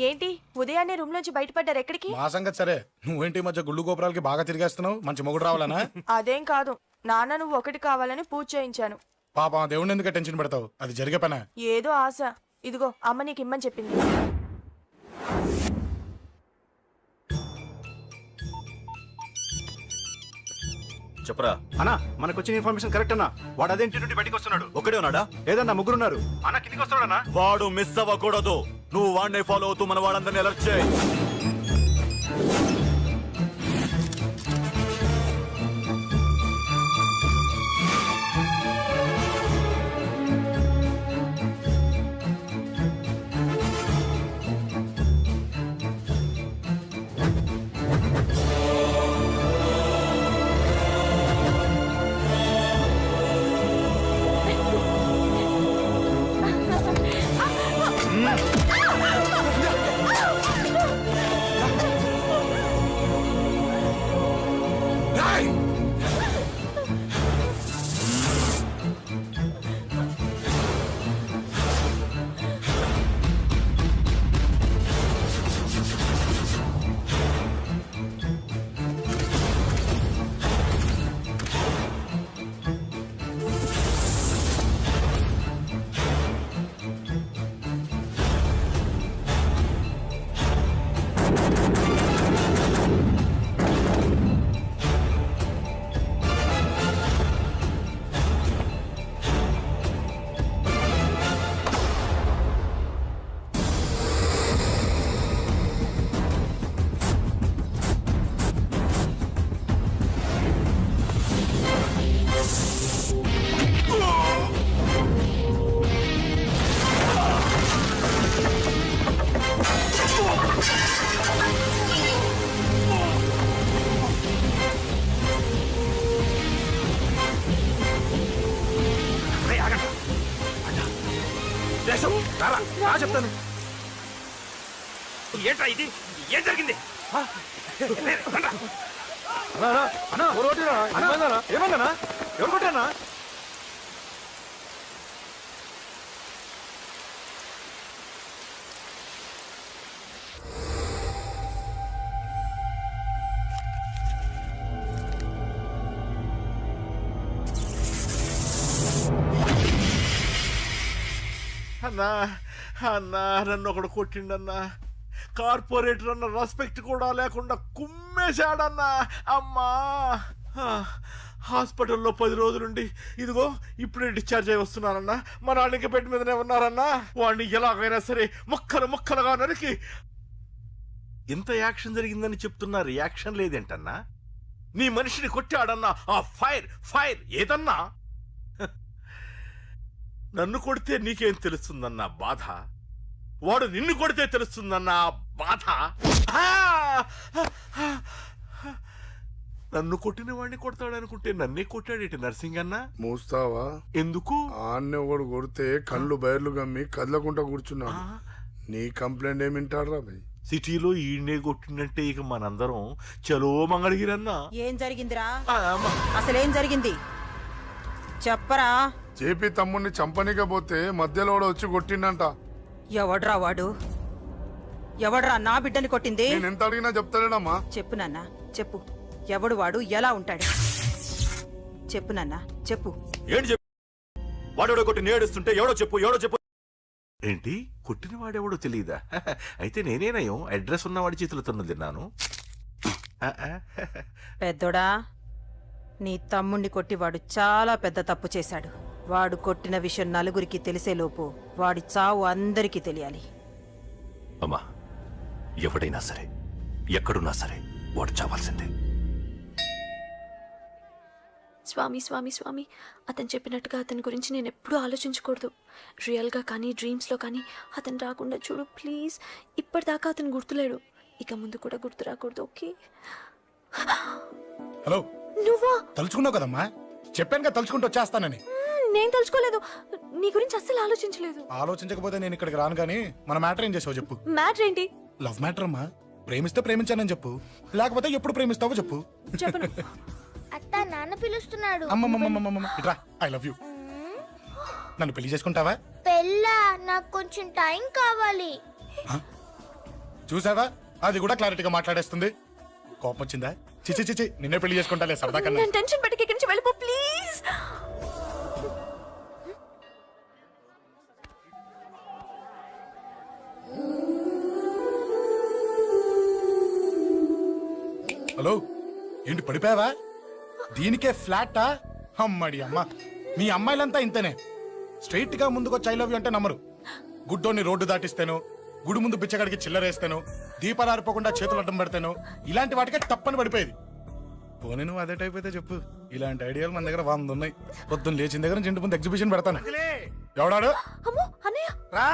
ఏంటి ఉదయాన్నే రూమ్ నుంచి బయటపడ్డారు? ఎక్కడికి? మా సంగతి సరే, నువ్వేంటి ఈ మధ్య గుళ్ళు గోపురాలకి బాగా తిరిగేస్తున్నావు? మంచి మొగుడు రావాలనా? అదేం కాదు నాన్న, నువ్వు ఒకటి కావాలని పూజ చేయించాను. పాప దేవుడిని ఎందుకు టెన్షన్ పెడతావు, అది జరిగే పనా? ఏదో ఆశ. ఇదిగో అమ్మ నీకు ఇమ్మని చెప్పింది. చెప్పరా అన్నా, మనకు వచ్చిన ఇన్ఫర్మేషన్ కరెక్ట్ అన్నా. వాడు అదేంటి నుండి బయటకు వస్తున్నాడు. ఒక్కడే ఉన్నాడా? ఏదన్నా ముగ్గురున్నారు. అన్న కిందికి వస్తున్నాడన్నా. వాడు మిస్ అవ్వకూడదు. నువ్వు వాడిని ఫాలో అవుతూ మన వాళ్ళందరినీ అలర్ట్ చేయి. రా చెప్తాను. ఏంట్రా ఇది? ఏం జరిగింది? ఏమన్నా ఎవరు కొట్టానా? అన్నా అన్నా నన్ను ఒకడు కొట్టిండన్నా. కార్పొరేటర్ అన్న రెస్పెక్ట్ కూడా లేకుండా కుమ్మేశాడన్నా. అమ్మా హాస్పిటల్లో 10 రోజులుండి ఇదిగో ఇప్పుడే డిశ్చార్జ్ అయి వస్తున్నానన్నా. మా నాన్న బెడ్ మీదనే ఉన్నారన్నా. వాడిని ఎలాగైనా సరే ముక్కలు ముక్కలుగా నరికి. ఇంత యాక్షన్ జరిగిందని చెప్తున్నా, రియాక్షన్ లేదేంటన్నా? నీ మనిషిని కొట్టాడన్నా. ఆ ఫైర్ ఫైర్ ఏదన్నా? నన్ను కొడితే నీకేం తెలుస్తుందన్న బాధ, వాడు నిన్ను కొడితే తెలుస్తుందన్న బాధ. నన్ను కొట్టిన వాడిని కొడతాడనుకుంటే నన్నే కొట్టాడేటి నర్సింగన్న. మూస్తావా? ఎందుకు? ఆన్నే ఒకడు కొడితే కళ్ళు బయర్లు గమ్మి కదలకుండా కూర్చున్నాడు. నీ కంప్లైంట్ ఏమి వింటారా భయ్? సిటీలో ఈయనే కొట్టిందంటే ఇక మనందరం చలో మంగళగిరన్నా. ఏం జరిగిందిరా? అసలేం జరిగింది చెప్పరా? జేపీ తమ్ముడిని చంపనీకపోతే మధ్యలో వచ్చి కొట్టిండంట. ఎవడ్రా వాడు? ఎవడ్రా నా బిడ్డని కొట్టింది? నేను ఎంత అడిగినా చెప్తాడేనమ్మా. చెప్పు నాన్న చెప్పు. ఎవడు వాడు? ఎలా ఉంటాడు? చెప్పు నాన్న చెప్పు. ఏంటి చెప్పు? వాడెవడో కొట్టి నేడుస్తుంటే ఎవడో చెప్పు, ఎవడో చెప్పు. ఏంటి కొట్టిన వాడెవడో తెలియదా? అయితే నేనేనయం అడ్రస్ ఉన్నవాడి చేతులు తన్ను తిన్నాను. పెద్దోడా, నీ తమ్ముణ్ణి కొట్టి వాడు చాలా పెద్ద తప్పు చేశాడు. వాడు కొట్టిన విషయం నలుగురికి తెలిసేలోపు వాడి చావు అందరికీ తెలియాలి. అమ్మా, ఎవడైనా సరే ఎక్కడున్నా సరే వాడు చావాల్సిందే. స్వామి స్వామి స్వామి, అతను చెప్పినట్టుగా అతని గురించి నేను ఎప్పుడూ ఆలోచించకూడదు. రియల్గా కానీ డ్రీమ్స్లో కానీ అతను రాకుండా చూడు ప్లీజ్. ఇప్పటిదాకా అతను గుర్తులేడు, ఇక ముందు కూడా గుర్తు రాకూడదు. ఓకే? హలో, నువ్వా? తలుచుకున్నావు కదమ్మా, చెప్పాను కదా తలుచుకుంటూ వచ్చేస్తానని. నేను తలుచుకోలేదు, నీ గురించి అస్సలు ఆలోచించలేదు. ఆలోచించకపోతే నేను ఇక్కడికి రాను కానీ మన మ్యాటర్ ఏం చేసావు చెప్పు. మ్యాటర్ ఏంటి? లవ్ మ్యాటర్ అమ్మా. ప్రేమిస్తే ప్రేమించానని చెప్పు, లేకపోతే ఎప్పుడు ప్రేమిస్తావో చెప్పు. చెప్పను. అత్త నాన్న పిలుస్తున్నాడు. అమ్మమ్మమ్మమ్మమ్మ ఇట్రా, ఐ లవ్ యూ. నన్ను పెళ్లి చేసుకుంటావా? పెళ్ళా? నాకు కొంచెం టైం కావాలి. చూసావా, అది కూడా క్లారిటీగా మాట్లాడేస్తుంది. కోపం వచ్చిందా? చిచి చిచి, నిన్నే పెళ్లి చేసుకుంటాలే సరదా కన్నా. నేను టెన్షన్ పెట్టి ఇక్కడి నుంచి వెళ్ళిపో ప్లీజ్. హలో, ఏంటి పడిపోయావా? దీనికే ఫ్లాటా? అమ్మడి అమ్మ, మీ అమ్మాయిలంతా ఇంతనే. స్ట్రైట్ గా ముందుకొచ్చి ఐ లవ్ యూ అంటే నమ్మరు. గుడ్డోని రోడ్డు దాటిస్తాను, గుడి ముందు బిచ్చగాడికి చిల్లరేస్తాను, దీపాలారిపోకుండా చేతులు అడ్డం పెడతాను, ఇలాంటి వాటికే తప్పని పడిపోయేది. పోనీ నువ్వు అదే టైప్ అయితే చెప్పు. ఇలాంటి ఐడియాలు మన దగ్గర 100 ఉన్నాయి. పొద్దున్న లేచిన దగ్గర ఇంటి ముందు ఎగ్జిబిషన్ పెడతాను. ఎవడాడు? అమ్మో అన్నయ్య. రా.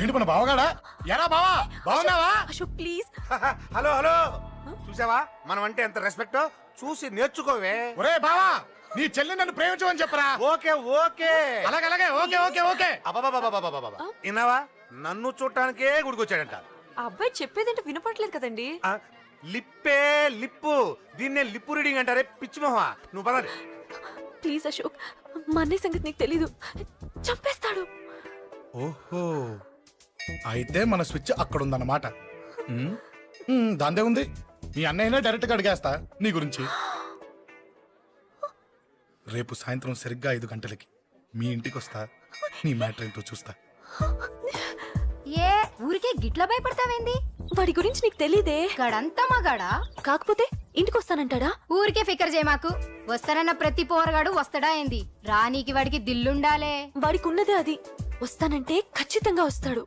ఏంటి మన బావగాడా? ఎరా బావా, బావున్నావా? అశోక్ ప్లీజ్. హలో హలో, చూసావా మనం అంటే ఎంత రెస్పెక్ట్? చూసి నేర్చుకోవే. ఒరే బావా, నీ చెల్లి నన్ను ప్రేమించమని చెప్పరా. ఓకే ఓకే, అలాగే ఓకే ఓకే ఓకే. అబాబాబాబాబాబాబా, విన్నావా? నన్ను చూడటానికే గుడికొచ్చాడంట. ఆ అబ్బాయి చెప్పేదంటే వినపడలేదు కదండి. లిప్పే లిప్పు, దీన్నే లిప్పు రీడింగ్ అంటారే పిచ్చి మొహ. నువ్వు పదండి ప్లీజ్ అశోక్, మా అన్నయ్య సంగతి నీకు తెలీదు, చంపేస్తాడు. ఓహో, అయితే మన స్విచ్ అక్కడ ఉందన్నమాట. దాందే ఉంది, మీ అన్నయ్యనే డైరెక్ట్ గా అడిగేస్తా నీ గురించి. రేపు సాయంత్రం సరిగ్గా 5 గంటలకి మీ ఇంటికి వస్తా, నీ మ్యాటర్ ఏంటో చూస్తా. ఏ ఊరికే గిట్ల భయపడతావేంది? వాడి గురించి నీకు తెలీదే. గడంతా మగాడా? కాకపోతే ఇంటికి వస్తానంటాడా? ఊరికే ఫికర్ చేయమాకు. వస్తానన్న ప్రతి పోరగాడు వస్తాడా ఏంది? రానీకి వాడికి దిల్లుండాలే. వాడికి ఉన్నదే అది. వస్తానంటే ఖచ్చితంగా వస్తాడు.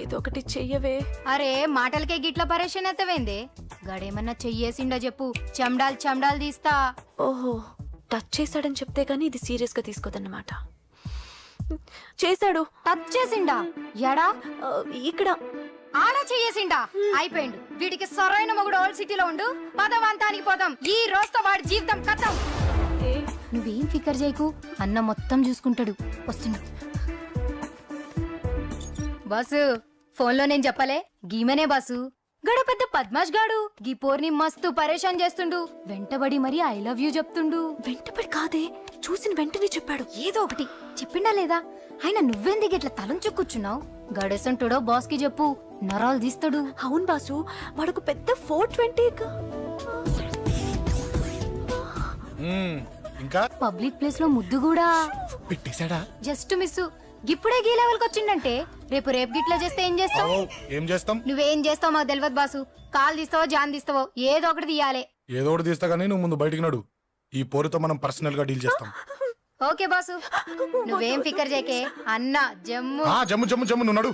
ఏదో ఒకటి చెయ్యవే. అరే మాటలకే గిట్ల పరేషన్ అవుతావేంది? గడేమన్నా చెయ్యేసిండా చెప్పు, చెమ్డాల్ చెమ్డాల్ తీస్తా. ఓహో, టచ్ చేశాడని చెప్తే గానీ ఇది సీరియస్ గా తీసుకోదన్నమాట. చేశాడు. టచ్ చేసిండా? ఎడా? ఇక్కడ. ఆడా చెయ్యేసిండా? అయిపోయిండు. వీడికి సరైన మొగుడు ఓల్డ్ సిటీలో ఉండు. పదవంతానికి పోదాం. ఈ రోజుతో వాడి జీవితం కథం. నువ్వేం ఫికర్ చేయకు, అన్న మొత్తం చూసుకుంటాడు. వస్తున్నా. బాసు ఫోన్లో నేను చెప్పలే గీమనే బాసు గడ పెద్ద పద్మాష్ గాడు గీ పోర్ని మస్తు పరేషాన్ చేస్తుండు వెంటబడి మరి ఐ లవ్ యూ చెప్తుండు. వెంటపడి కాదే, చూసిన వెంటనే చెప్పాడు. ఏదో ఒకటి చెప్పిండా లేదా? ఆయన నువ్వెందుకు ఇట్లా తలంచు కూర్చున్నావు? గడేసంటుడో బాస్ కి చెప్పు, నరాలు తీస్తాడు. అవును బాసు, వాడుకు పెద్ద 420. ఇంకా పబ్లిక్ ప్లేస్ లో ముద్దు కూడా పెట్టేశాడా? Just miss. ఇప్పుడే గీ లెవెల్ కి వచ్చిండంటే రేపు గిట్లా చేస్తే ఏం చేస్తావు? ఏం చేస్తాం? నువ్వేం చేస్తావు మాకు తెలియదు బాసు. కాల్ తీస్తావో జాన్ తీస్తావో ఏదో ఒకటి తీయాలి. ఏదో ఒకటి తీస్తా కానీ నువ్వు ముందు బయటికి నడు. ఈ పోరుతో మనం పర్సనల్ గా డీల్ చేస్తాం. ఓకే బాసు, నువ్వేం ఫికర్ చేకే అన్న జమ్ము. జమ్ము జమ్ము జమ్ము, నువ్వు నడు.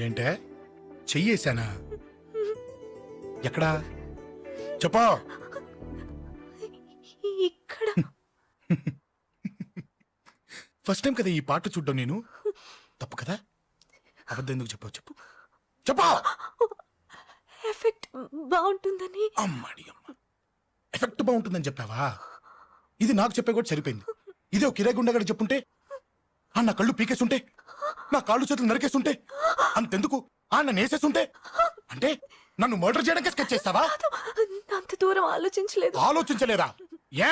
ఏంటే చెయ్యేశానా? ఎక్కడా చెప్పా? ఇక్కడ ఫస్ట్ టైం కదా ఈ పాట చూడ్డం నేను. తప్పు కదా? అబద్ధం ఎందుకు చెప్పావు? చెప్పు చెప్పా. ఎఫెక్ట్ బాగుంటుందని. అమ్మాడి అమ్మ, ఎఫెక్ట్ బాగుంటుందని చెప్పావా? ఇది నాకు చెప్పే కూడా సరిపోయింది. ఇదే ఒక కిరాయి గుండెగాడు చెప్పుంటే, నా కళ్ళు పీకేస్తుంటే, నా కాళ్ళు చేతులు నరికేస్తుంటే, అంతెందుకు నన్ను వేసేస్తుంటే, అంటే నన్ను మర్డర్ చేయడానికి స్కెచ్ చేస్తావా? అంత దూరం ఆలోచించలేదు. ఆలోచించలేదా? ఏ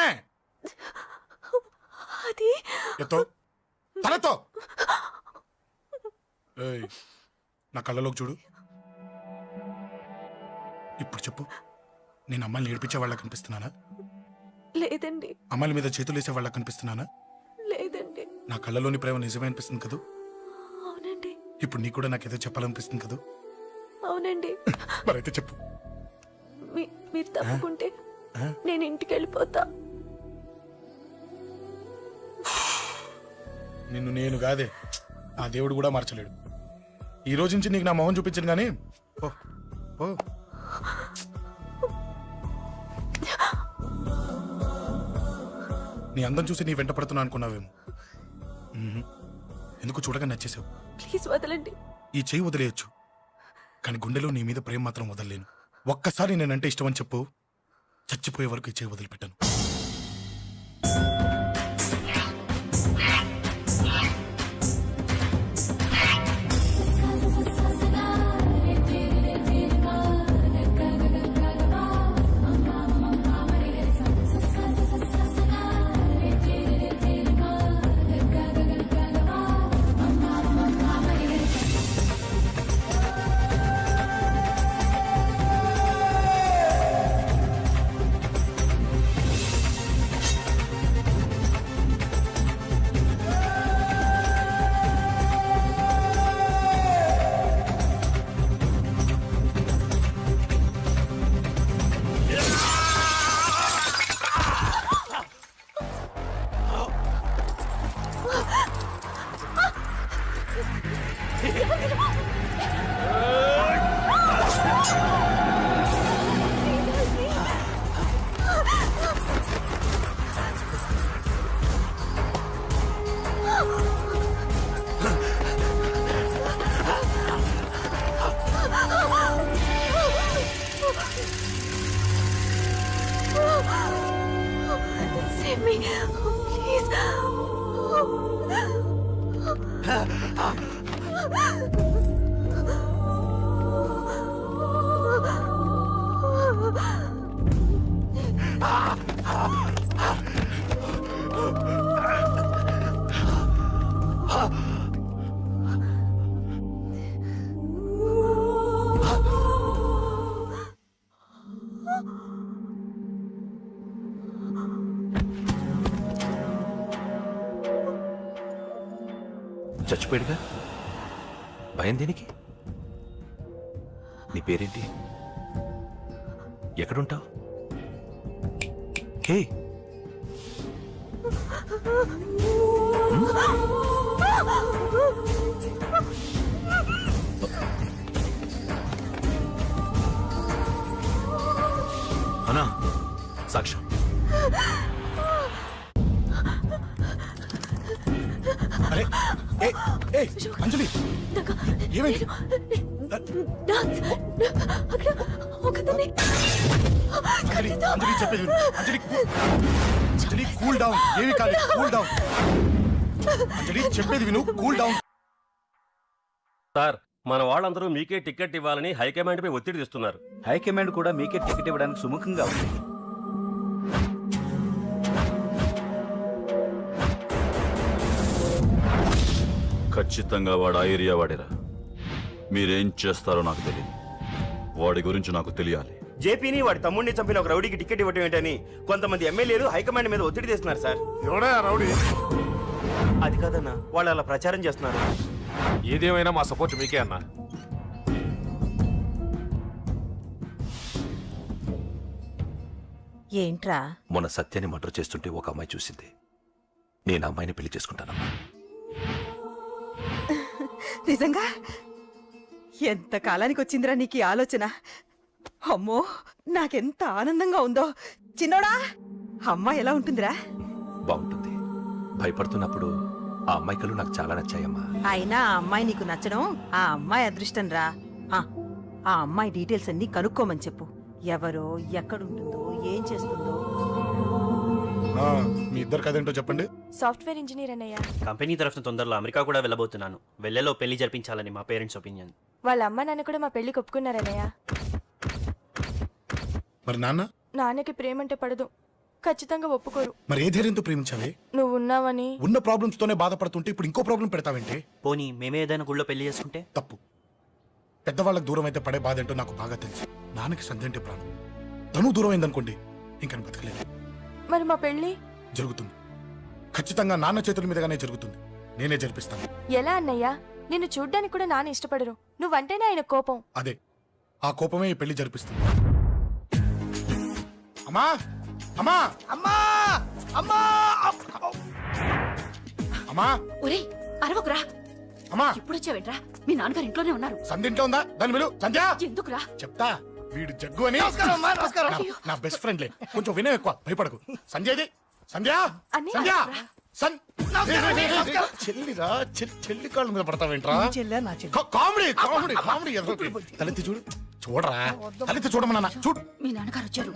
అది ఎత్తో తలతో. ఏయ్, నా కళ్ళలోకి చూడు. ఇప్పుడు చెప్పు, నేను అమ్మాయిని ఏడిపించే వాళ్ళకి కనిపిస్తున్నానా? లేదండి. అమ్మాయిల మీద చేతులు వేసే వాళ్ళకి కనిపిస్తున్నానా? లేదండి. నా కళ్ళలోని ప్రేమ నిజమే అనిపిస్తుంది కదూ? అవునండి. ఇప్పుడు నీకు కూడా నాకేదో చెప్పాలనిపిస్తుంది కదూ? అవునండి. మరైతే చెప్పు. మీరు తప్పుకుంటే నేను ఇంటికి వెళ్ళిపోతా. నిన్ను నేను కాదే, ఆ దేవుడు కూడా మార్చలేడు. ఈ రోజు నుంచి నీకు నా మొహం చూపించను కానీ ఓ ఓ. నీ అందం చూసి నీ వెంట పడుతున్నా అనుకున్నావేమో. ఎందుకు చూడగా నచ్చేసావు. ప్లీజ్ వదలండి. ఈ చెయ్యి వదిలేయచ్చు, కానీ గుండెలో నీ మీద ప్రేమ మాత్రం వదలలేను. ఒక్కసారి నేనంటే ఇష్టమని చెప్పు, చచ్చిపోయే వరకు ఈ చెయ్యి వదిలిపెట్టాను. Save me, please. చచ్చిపోయాడుగా, భయం దేనికి? నీ పేరేంటి? ఎక్కడుంటావు? హే, అన్నా సాక్ష్యం. అరే అంజలి, ఏమైంది? అక్కడ ఒకదాన్ని అంజలి అంజలి చెప్పేది విను. అంజలి అంజలి కూల్ డౌన్, ఏమి కాలేదు, కూల్ డౌన్. అంజలి చెప్పేది విను, కూల్ డౌన్. సార్, మన వాళ్ళందరూ మీకే టికెట్ ఇవ్వాలని హైకమాండ్ పై ఒత్తిడి తెస్తున్నారు. హైకమాండ్ కూడా మీకే టికెట్ ఇవ్వడానికి సుముఖంగా ఉంది. ఖచ్చితంగా వాడు ఆ ఏరియా వాడేరా. మీరేం చేస్తారో నాకు తెలియదు, వాడి గురించి నాకు తెలియాలి. జేపీని వాడి తమ్ముడిని చంపిన ఒక రౌడీకి టికెట్ ఇవ్వటం ఏంటని కొంతమంది ఎమ్మెల్యేలు హైకమాండ్ మీద ఒత్తిడి తెస్తున్నారు సార్. ఎవడా రౌడీ? అది కాదన్నా, వాళ్ళు అలా ప్రచారం చేస్తున్నారు. ఏదేమైనా మా సపోర్ట్ మీకే అన్నా. ఏంట్రా? మొన్న సత్యాన్ని మర్డర్ చేస్తుంటే ఒక అమ్మాయి చూసింది. నేను ఆ అమ్మాయిని పెళ్లి చేసుకుంటానమ్మా. నిజంగా? ఎంత కాలానికి వచ్చిందిరా నీకు ఈ ఆలోచన? అమ్మో, నాకెంత ఆనందంగా ఉందో. చిన్నోడా, అమ్మ ఎలా ఉంటుందిరా? బాగుంటుంది. భయపడుతున్నప్పుడు ఆ అమ్మాయి కళ్ళు నాకు చాలా నచ్చాయమ్మా. అయినా ఆ అమ్మాయి నీకు నచ్చడం ఆ అమ్మాయి అదృష్టం రా. ఆ అమ్మాయి డీటెయిల్స్ అన్ని కనుక్కోమని చెప్పు. ఎవరో, ఎక్కడుంటుందో, ఏం చేస్తుందో. మీ ఇద్దరు కదేంటో చెప్పండి. సాఫ్ట్వేర్ ఇంజనీర్ అన్నయ్య. కంపెనీ తరఫున తొందరలో అమెరికా కూడా వెళ్ళబోతున్నాను. వెళ్ళేలో పెళ్లి జరిపించాలని మా పేరెంట్స్ ఒపీనియన్. వాళ్ళ అమ్మ నాన్న కూడా మా పెళ్లికి ఒప్పుకున్నారన్నయ్య. మరి నాన్న? నాన్నకి ప్రేమ అంటే పడదు, ఖచ్చితంగా ఒప్పుకోరు. మరి ఏ ధైర్యంతో ప్రేమించావే? నువ్వు ఉన్నావని. ఉన్న ప్రాబ్లమ్స్ తోనే బాధపడుతుంటే ఇప్పుడు ఇంకో ప్రాబ్లం పెడతావేంటి? పోనీ మేమే ఏదైనా గుళ్ళో పెళ్లి చేసుకుంటే? తప్పు. పెద్దవాళ్ళకి దూరం అయితే పడే బాధ ఏంటో నాకు బాగా తెలుసు. నాన్నకి సంధ్య అంటే ప్రాణం. తను దూరం అయిందనుకోండి, ఇంకా బతకలేదు. మరి మా పెళ్లి జరుగుతుంది. ఖచ్చితంగా నాన్న చేతుల మీదగానే జరుగుతుంది. నేనే జరిపిస్తాను. ఎలా అన్నయ్య? నిన్ను చూడ్డానికి కూడా నాన్న ఇష్టపడరు, నువ్వంటేనే ఆయన కోపం. అదే, ఆ కోపమే ఈ పెళ్లి జరిపిస్తుంది. అమ్మా అమ్మా అమ్మా అమ్మా అమ్మా! ఒరే అరవకురా. అమ్మా! ఇప్పుడు వచ్చావేంట్రా? మీ నాన్నగారు ఇంట్లోనే ఉన్నారు. సంధ్య ఇంట్లో ఉందా? దాని విలు. సంధ్య! ఎందుకురా? చెప్తా. వీడు జగ్గు అని నా బెస్ట్ ఫ్రెండ్లే. కొంచెం వినయం ఎక్కువ, భయపడకు. సంధ్యది. సంధ్య! సంధ్య! చెల్లిరా, చెల్లి కాళ్ళ మీద పడతావేంట్రా? Comedy comedy comedy. తలెత్తి చూడు. చూడరా, తలెత్తి చూడమన్నా. చూడు, మీ నాన్నగారు వచ్చారు.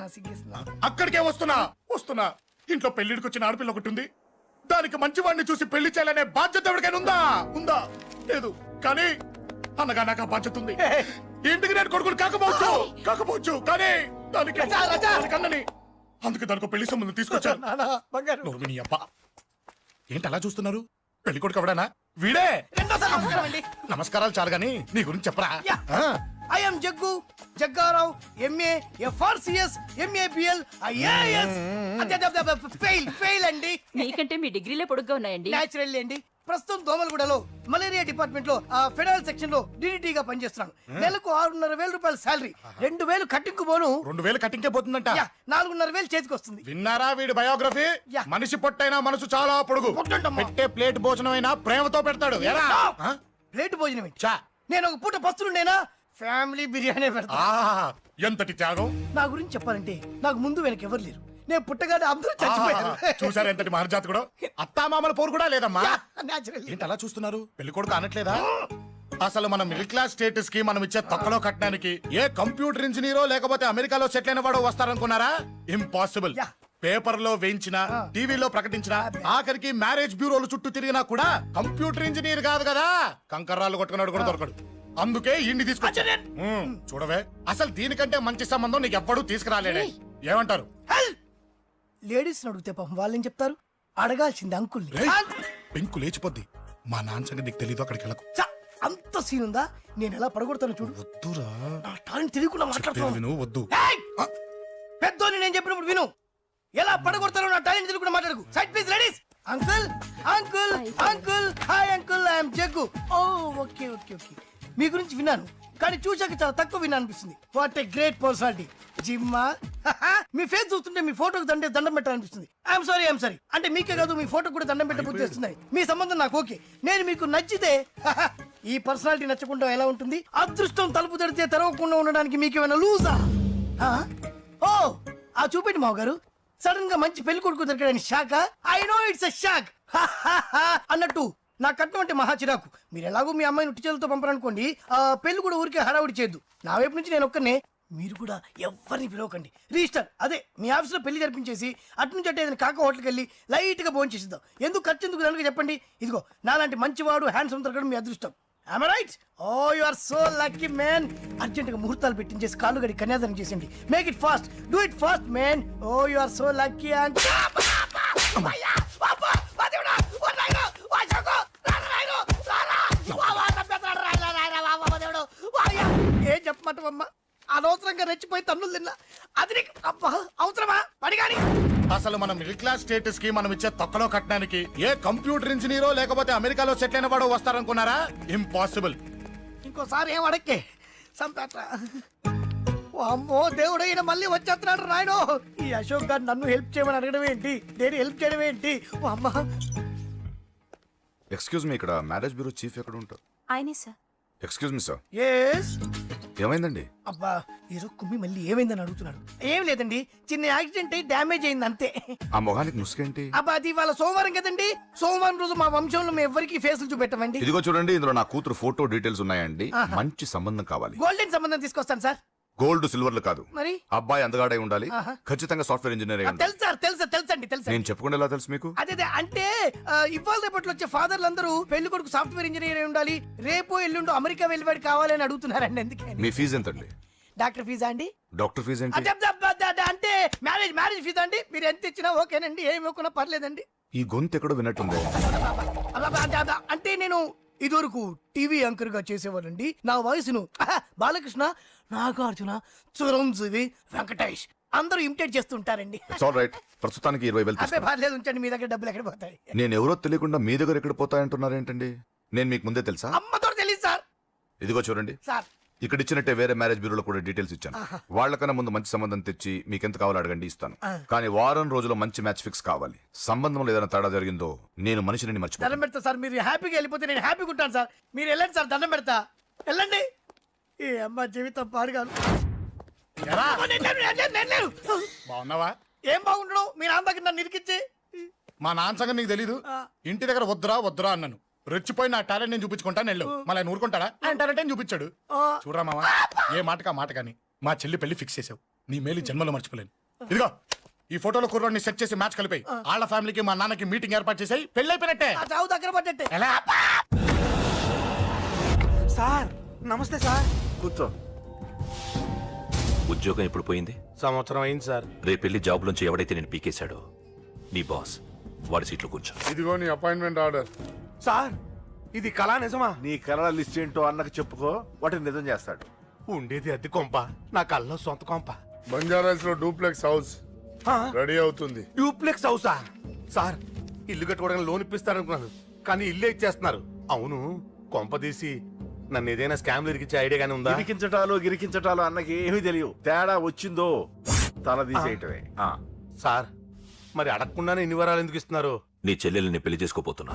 అక్కడికే వస్తున్నా వస్తున్నా. ఇంట్లో పెళ్లిడికి వచ్చిన ఆడపిల్ల ఒకటి ఉంది. దానికి మంచివాడిని చూసి పెళ్లి చేయాలనే బాధ్యత ఎవరికైనా ఉందా? ఉందా? లేదు. కానీ అనగా నాకు ఆ బాధ్యత ఉంది. ఇంటికి నేను కొడుకుని కాకపోవచ్చు కానీ దానికి అన్నని. అందుకే దానికి పెళ్లి సంబంధం తీసుకొచ్చాను. నువ్వు విని అబ్బా. ఏంటి అలా చూస్తున్నారు? పెళ్లి కొడుకు ఎవడనా? వీడే. నమస్కారాలు చాలు గాని నీ గురించి చెప్పరా. I'm Jaggu Jaggarao, MA FRCS, MA BL, IAS. Fail అండి. మీకంటే మీ డిగ్రీలే పొడుగ్గా ఉన్నాయండి. న్యాచురల్ అండి. ప్రస్తుతం దోమలగూడలో మలేరియా డిపార్ట్మెంట్ లో ఫెడరల్ సెక్షన్ లో డిడిటీగా పనిచేస్తున్నాను. నెలకు 6,500 రూపాయల శాలరీ, 2,000 కట్టింగ్ పోను. 2,000 కట్టింకే పోతుందంట. 4,500 చేతికి వస్తుంది. విన్నారా వీడి బయోగ్రఫీ? మనిషి పొట్టైనా మనసు చాలా పొడుగు. పెట్టే ప్లేట్ భోజనం అయినా ప్రేమతో పెడతాడు. ప్లేట్ భోజనం ఏంటి? నేను ఒక పూట పస్తులుండేనా ఫ్యామిలీ బిర్యానీ పెడతా. ఎంతటి త్యాగం! నా గురించి చెప్పాలంటే నాకు ముందు వెనక ఎవరు లేరు. నేను పుట్టగానే అందరూ చచ్చిపోయారు. చూసారు ఎంతటి మహర్జాత్ కూడా. అత్తామామల పోరు కూడా లేదమ్మా. ఏంటి అలా చూస్తున్నారు? పెళ్లి కొడుకు అనట్లేదా? అసలు మన మిడిల్ క్లాస్ స్టేటస్ కి మనం ఇచ్చే తక్కువలో కట్టడానికి ఏ కంప్యూటర్ ఇంజనీరో లేకపోతే అమెరికాలో సెటిల్ అయిన వాడు వస్తారనుకున్నారా? ఇంపాసిబుల్. పేపర్ లో వేయించిన, టీవీలో ప్రకటించిన, ఆఖరికి మ్యారేజ్ బ్యూరోలు చుట్టూ తిరిగినా కూడా కంప్యూటర్ ఇంజనీర్ కాదు కదా, కంకర్రాలు కొట్టుకున్నాడు కూడా దొరకడు. అందుకే ఇండి తీసుకొచ్చా. చూడవే, అసలు దీనికంటే మంచి సంబంధం నీకు ఎవ్వడూ తీసుకురాలేడే. ఏమంటారు? లేడీస్ అడిగితే పాపం వాళ్ళేం చెప్తారు? అడగాల్సింది అంకుల్ని. పెంకు లేచిపోద్ది. మా నాన్న సంగతి నీకు తెలీదు. అక్కడికి వెళ్ళకు. అంత సీన్ ఉందా? నేను ఎలా పడగొడతాను చూడు. వద్దురా, నా టాలెంట్ తెలియకుండా మాట్లాడుతున్నాను. వద్దు. పెద్దోని నేను చెప్పినప్పుడు విను. ఎలా పడగొడతారో నా టాలెంట్ తెలియకుండా మాట్లాడకు. Side please ladies. Uncle uncle uncle, hi uncle, I'm Jaggu. Oh okay okay okay. మీ గురించి విన్నాను కానీ చూశాక చాలా తక్కువ విన్నా అనిపిస్తుంది. What a great personality. జిమ్మా, మీ ఫేస్ చూస్తుంటే మీ ఫోటోకి దండం పెట్టాలనిపిస్తుంది. I'm sorry. అంటే మీకే కాదు, మీ ఫోటో కూడా దండం పెట్టే బుద్ధి వస్తున్నాయి. మీ సంబంధం నాకు ఓకే. నేను మీకు నచ్చితే ఈ పర్సనాలిటీ నచ్చకుండా ఎలా ఉంటుంది? అదృష్టం తలుపు తెరితే తెరవకుండా ఉండడానికి మీకేమైనా లూజా? ఓ ఆ చూపెట్టి మావ గారు. సడన్ గా మంచి పెళ్లి కొడుకు దొరికాడని shock. I know it's a shock అన్నట్టు నా కట్నం అంటే మహా చిరాకు. మీరు ఎలాగో మీ అమ్మాయిని ఉట్టి చేతులతో పంపరనుకోండి, ఆ పెళ్లి కూడా ఊరికే హడావుడి చేయొద్దు. నా వైపు నుంచి నేను ఒక్కనే, మీరు కూడా ఎవరిని పిలవకండి. రిజిస్టర్ అదే మీ ఆఫీస్లో పెళ్లి జరిపించేసి అటు నుంచి అంటే ఏదైనా కాక హోటల్కి వెళ్ళి లైట్గా భోజనం చేసిద్దాం. ఎందుకు ఖర్చు ఎందుకు కనుక చెప్పండి. ఇదిగో నాలాంటి మంచివాడు హ్యాండ్సమ్ దొరకడం మీ అదృష్టం. Am I right? Oh, you are so lucky, man. అర్జెంటుగా ముహూర్తాలు పెట్టించేసి కాళ్ళు గడి కన్యాదానం చేసేయండి. Make it fast. Do it fast, man. Oh, you are so lucky and ఏం చెప్పమంటావమ్మా? అనవసరంగా రెచ్చిపోయి తన్నులు తిన్నా. అది నీకు అబ్బా అవసరమా? పడిగాని అసలు మన మిడిల్ క్లాస్ స్టేటస్ కి మనం ఇచ్చే తొక్కలో కట్టడానికి ఏ కంప్యూటర్ ఇంజనీరో లేకపోతే అమెరికాలో సెటిల్ అయిన వాడు వస్తారనుకున్నారా? ఇంపాసిబుల్. ఇంకోసారి ఏం అడక్కే సంపేట. అమ్మో దేవుడు, ఈయన మళ్ళీ వచ్చేస్తున్నాడు రాయను. ఈ అశోక్ గారు నన్ను హెల్ప్ చేయమని అడగడం ఏంటి, నేను హెల్ప్ చేయడం ఏంటి? ఓ అమ్మ. ఎక్స్క్యూజ్ మీ, ఇక్కడ మ్యారేజ్ బ్యూరో చీఫ్ ఎక్కడ ఉంటారు? ఆయనే sir. Excuse me sir, yes. ఏమైందండి? అబ్బా ఈరోజు కుమ్మి మళ్ళీ ఏమైందని అడుగుతున్నాడు. ఏం లేదండి, చిన్న యాక్సిడెంట్ అయి డ్యామేజ్ అయింది అంతే. ఆ మొహానికి ముసుకేంటి? అబ్బా అది ఇవాళ సోమవారం కదండి. సోమవారం రోజు మా వంశంలో మేము ఎవరికి ఫేస్లు చూపెట్టమండి. ఇదిగో చూడండి, ఇందులో నా కూతురు ఫోటో డీటెయిల్స్ ఉన్నాయండి. మంచి సంబంధం కావాలి. గోల్డెన్ సంబంధం తీసుకొస్తాను సార్. గోల్డ్ సిల్వర్లు కాదు, మరి అబ్బాయి అందగాడై ఉండాలి. ఖచ్చితంగా సాఫ్ట్వేర్ ఇంజనీర్ అయి ఉండాలి. తెలుసు సార్, తెలుసండి తెలుసు. నేను చెప్పకుండా ఎలా తెలుసు మీకు? అదే అంటే ఇవాళ రేపట్లో వచ్చే ఫాదర్లు అందరూ పెళ్లి కొడుకు సాఫ్ట్వేర్ ఇంజనీర్ అయి ఉండాలి, రేపు ఎల్లుండో అమెరికా వెళ్ళివాడు కావాలి అని అడుగుతున్నారండి. అందుకే మీ ఫీజు ఎంతండి? డాక్టర్ ఫీజా అండి? డాక్టర్ ఫీజు ఏంటి? అంటే మ్యారేజ్ ఫీజా అండి. మీరు ఎంత ఇచ్చినా ఓకేనండి, ఏమి ఇవ్వకున్నా పర్లేదండి. ఈ గొంతు ఎక్కడో విన్నట్టుంది. అంటే నేను ఇదివరకు టీవీ యాంకర్ గా చేసేవాడండి. నా వయసును బాలకృష్ణ, నాగార్జున, చిరంజీవి, వెంకటేష్ అందరూ ఇమిటేట్ చేస్తుంటారండి. రైట్, ప్రస్తుతానికి 20,000 అబ్బే పర్లేదు, ఉంచండి. మీ దగ్గర డబ్బులు ఎక్కడ పోతాయి? నేను ఎవరో తెలియకుండా మీ దగ్గర ఎక్కడ పోతాయంటున్నారేంటండి? నేను మీకు ముందే తెలుసా? అమ్మతో తెలియదు సార్. ఇదిగో చూడండి సార్, ఇక్కడ ఇచ్చినట్టే వేరే మ్యారేజ్ బ్యూరోలో కూడా డీటెయిల్స్ ఇచ్చాను. వాళ్ళకన్నా ముందు మంచి సంబంధం తెచ్చి మీకు ఎంత కావాలో అడగండి, ఇస్తాను. కానీ వారం రోజుల్లో మంచి మ్యాచ్ ఫిక్స్ కావాలి. సంబంధంలో ఏదైనా తేడా జరిగిందో నేను మనిషిని మర్చిపోతాను. దండం పెడతా సార్. మీరు హ్యాపీగా వెళ్ళిపోతే నేను హ్యాపీగా ఉంటాను సార్. మీరు వెళ్ళండి సార్, దండం పెడతా. వెళ్ళండి. ఈ అమ్మ జీవితం పాడుగాను. బాగున్నావా? ఏం బాగుండడం? మీ నాన్న దగ్గర నన్ను ఇరికిచ్చి. మా నాన్న సంగతి నీకు తెలీదు. ఇంటి దగ్గర వద్దురా అన్నాను. రెచ్చిపోయి నా టాలెంట్ నేను చూపించుకుంటాను వెళ్ళు. మళ్ళీ ఆయన ఊరుకుంటాడా? ఆయన టాలెంట్ చూపించాడు. చూడరా మావా, ఏ మాటకా మాట కానీ మా చెల్లి పెళ్లి ఫిక్స్ చేసావు. నీ మేలు జన్మలో మర్చిపోలేను. ఇదిగో ఈ ఫోటోలో కుర్రాడిని సెట్ చేసి మ్యాచ్ కలిపాయి. వాళ్ళ ఫ్యామిలీకి మా నాన్నకి మీటింగ్ ఏర్పాటు చేసాయి. పెళ్లి అయిపోయినట్టే. చావు దగ్గర పడ్డట్టే. ఎలా? సార్ నమస్తే సార్. కూర్చో. ఉద్యోగం ఎప్పుడు పోయింది? సంవత్సరం అయింది సార్. రేపెళ్ళి జాబ్ నుంచి ఎవడైతే నేను పీకేశాడో నీ బాస్, వాడి సీట్లో కూర్చో. ఇదిగో నీ అపాయింట్మెంట్ ఆర్డర్. సార్ ఇది కళా నిజమా? నీ కలల లిస్ట్ ఏంటో అన్నకు చెప్పుకో, వాటిని నిజం చేస్తాడు. ఉండేది అద్దె కొంప, నా కళ్ళలో సొంత కొంప. బంజారాస్ లో డూప్లెక్స్ హౌస్ రెడీ అవుతుంది. డూప్లెక్స్ హౌసా? సార్ ఇల్లు కట్టుకోవడానికి లోన్ ఇప్పిస్తారనుకున్నాను, కానీ ఇల్లే ఇచ్చేస్తున్నారు. అవును, కొంప తీసి నన్ను ఏదైనా స్కామ్ ఇరికించే ఐడియా గానీ ఉందా? గిరికించటాలు అన్నకి ఏమీ తెలియదు. తేడా వచ్చిందో తల తీసేయటమే. సార్ మరి అడగకుండానే ఇన్ని వరాలు ఎందుకు ఇస్తున్నారు? నీ చెల్లెల్ని పెళ్లి చేసుకోపోతున్నా.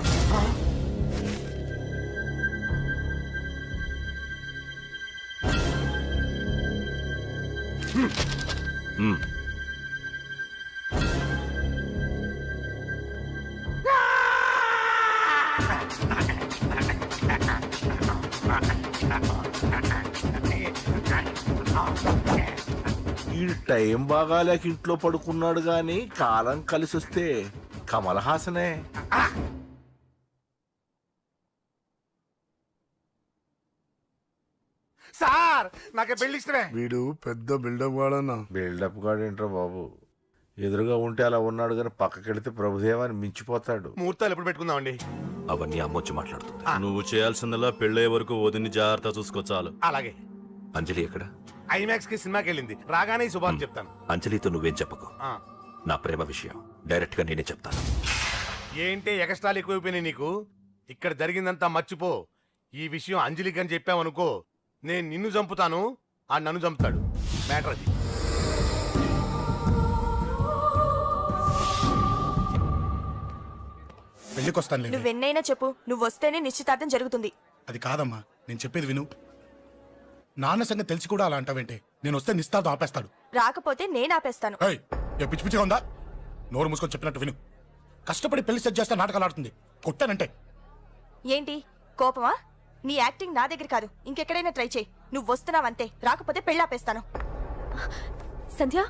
ఈ టైం బాగాలేక ఇంట్లో పడుకున్నాడు గాని కాలం కలిసి వస్తే కమల్ హాసనే. సార్ నాకే పెళ్లి ఇష్టమే. వీడు పెద్ద బిల్డప్ వాడన్నా. బిల్డప్ గాడేంట్రా బాబు, ఎదురుగా ఉంటే అలా ఉన్నాడు కానీ పక్కకెడితే ప్రభుదేవాన్ని మించిపోతాడు. ముహూర్తాలు ఎప్పుడు పెట్టుకుందామండి? అవన్నీ అమ్మొచ్చి మాట్లాడుతుంది. నువ్వు చేయాల్సిందల్లా పెళ్ళయ్యే వరకు వదిని జాగ్రత్త చూసుకో చాలు. అలాగే. అంజలి ఎక్కడ? ఐమాక్స్ కి సినిమాకి వెళ్ళింది. రాగానే ఈ శుభాన్ని చెప్తాను. అంజలితో నువ్వేం చెప్పకు. నా ప్రేమ విషయం డైరెక్ట్ గా నేనే చెప్తాను. ఏంటి ఎగస్ట్రాలు ఎక్కువైపోయినాయి నీకు? ఇక్కడ జరిగిందంతా మర్చిపో. ఈ విషయం అంజలికి అని చెప్పావనుకో, నేను నిన్ను చంపుతాను, ఆ నన్ను చంపుతాడు. మ్యాటర్ అది. పెళ్లికొస్తాను. నువ్వెన్నైనా చెప్పు, నువ్వు వస్తేనే నిశ్చితార్థం జరుగుతుంది. అది కాదమ్మా, నేను చెప్పేది విను. నాన్న సంగతి తెలిసి కూడా అలా అంటావేంటే? నేను వస్తే నిస్తార్థం ఆపేస్తాడు. రాకపోతే నేను ఆపేస్తాను. పిచ్చి పిచ్చిగా ఉందా? నోరు మూసుకొని చెప్పినట్టు విను. కష్టపడి పెళ్లి సెట్ చేస్తే నాటకాలు ఆడుతుంది. కొట్టానంటే ఏంటి కోపమా? నీ యాక్టింగ్ నా దగ్గర కాదు, ఇంకెక్కడైనా ట్రై చేయి. నువ్వు వస్తున్నావంతే, రాకపోతే పెళ్ళాపేస్తాను. సంధ్య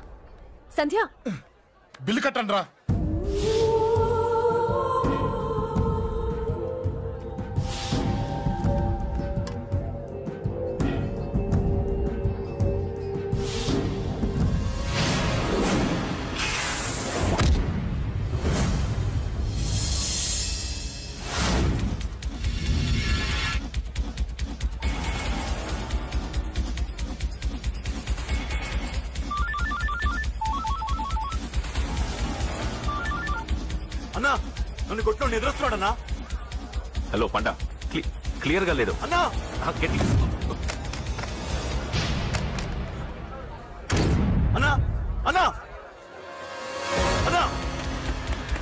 సంధ్య బిల్లు కట్టండి రా. అన్నా నన్ను కొట్టిన ఎదురొస్తున్నాడన్నా. హలో పండ, క్లియర్ గా లేదు అన్నా గట్టి. అన్నా అన్నా అన్నా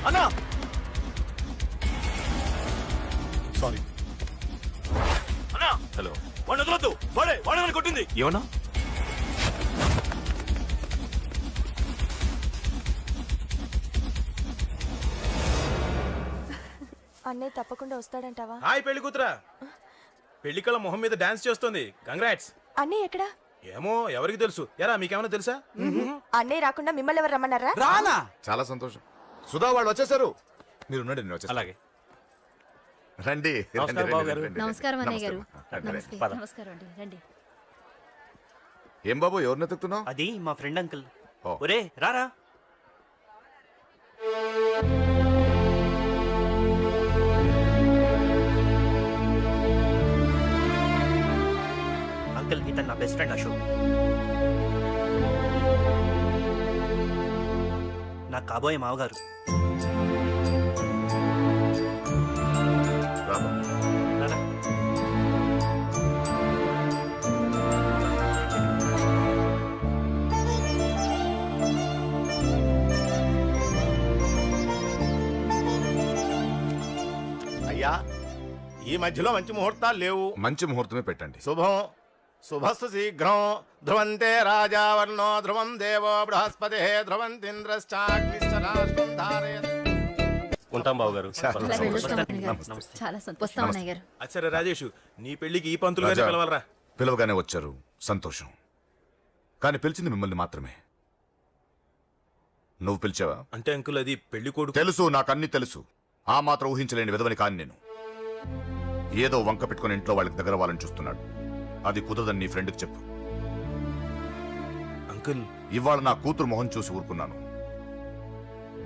అన్నా సారీ. అన్నా హలో, వాడిని వదలొద్దు. వాడే నన్ను కొట్టింది. ఏమన్నా? అన్నయ్య తప్పకుండా వస్తాడంటావా? హాయ్ పెళ్లి కూతురా. పెళ్లికల మొహం మీద డాన్స్ చేస్తుంది. కంగ్రాట్స్. అన్నయ్య ఎక్కడా? ఏమో ఎవరికి తెలుసు. ఎరా మీకేమైనా తెలుసా? అన్నయ్య రాకుండా మిమ్మల్ని ఎవరు రమ్మన్నారా? రానా? చాలా సంతోషం. సుధా వాళ్ళు వచ్చేసారు. మీరు ఉండండి, నేను వచ్చేస్తాను. అలాగే. రండి. నమస్కారం బాబు గారు. నమస్కారం అన్నయ్య గారు. నమస్తే. పద. నమస్కారం అండి, రండి. ఏం బాబు, ఎవరిని ఎత్తుకుతున్నావు? అది మా ఫ్రెండ్ అంకుల్. ఓ. ఒరే రారా. అంకుల్ ఇతను నా బెస్ట్ ఫ్రెండ్ అశోక్. నా కాబోయే మావగారు. రాబా. రారా. అయ్యా ఈ మధ్యలో మంచి ముహూర్తాలు లేవు. మంచి ముహూర్తమే పెట్టండి. శుభం శుభస్సు శీఘ్రం ధ్రువంతే రాజావర్ణో ధ్రువం దేవో బృహస్పతి ధ్రువంతింద్రశ్చాగ్నిశ్చరాష్ట్రం ధారయత్. ఉంటాం బాబు గారు. చాలా సంతోషం అన్నయ్య గారు. అచ్చరే రాజేష్, నీ పెళ్లికి ఈ పంతులు గారిని రాజా, పిలవాలరా. పిలవగానే వచ్చారు, సంతోషం. కానీ పిలిచింది మిమ్మల్ని మాత్రమే. నువ్వు పిలిచావా? అంటే అంకుల్ అది పెళ్లి కొడుకు. తెలుసు, నాకన్నీ తెలుసు. ఆ మాత్రం ఊహించలేని విధవని కాని నేను. ఏదో వంక పెట్టుకుని ఇంట్లో వాళ్ళకి దగ్గర వాళ్ళని చూస్తున్నాడు. అది కుదరదని నీ ఫ్రెండ్కి చెప్పు. అంకుల్ ఇవాళ నా కూతురు మొహం చూసి ఊరుకున్నాను.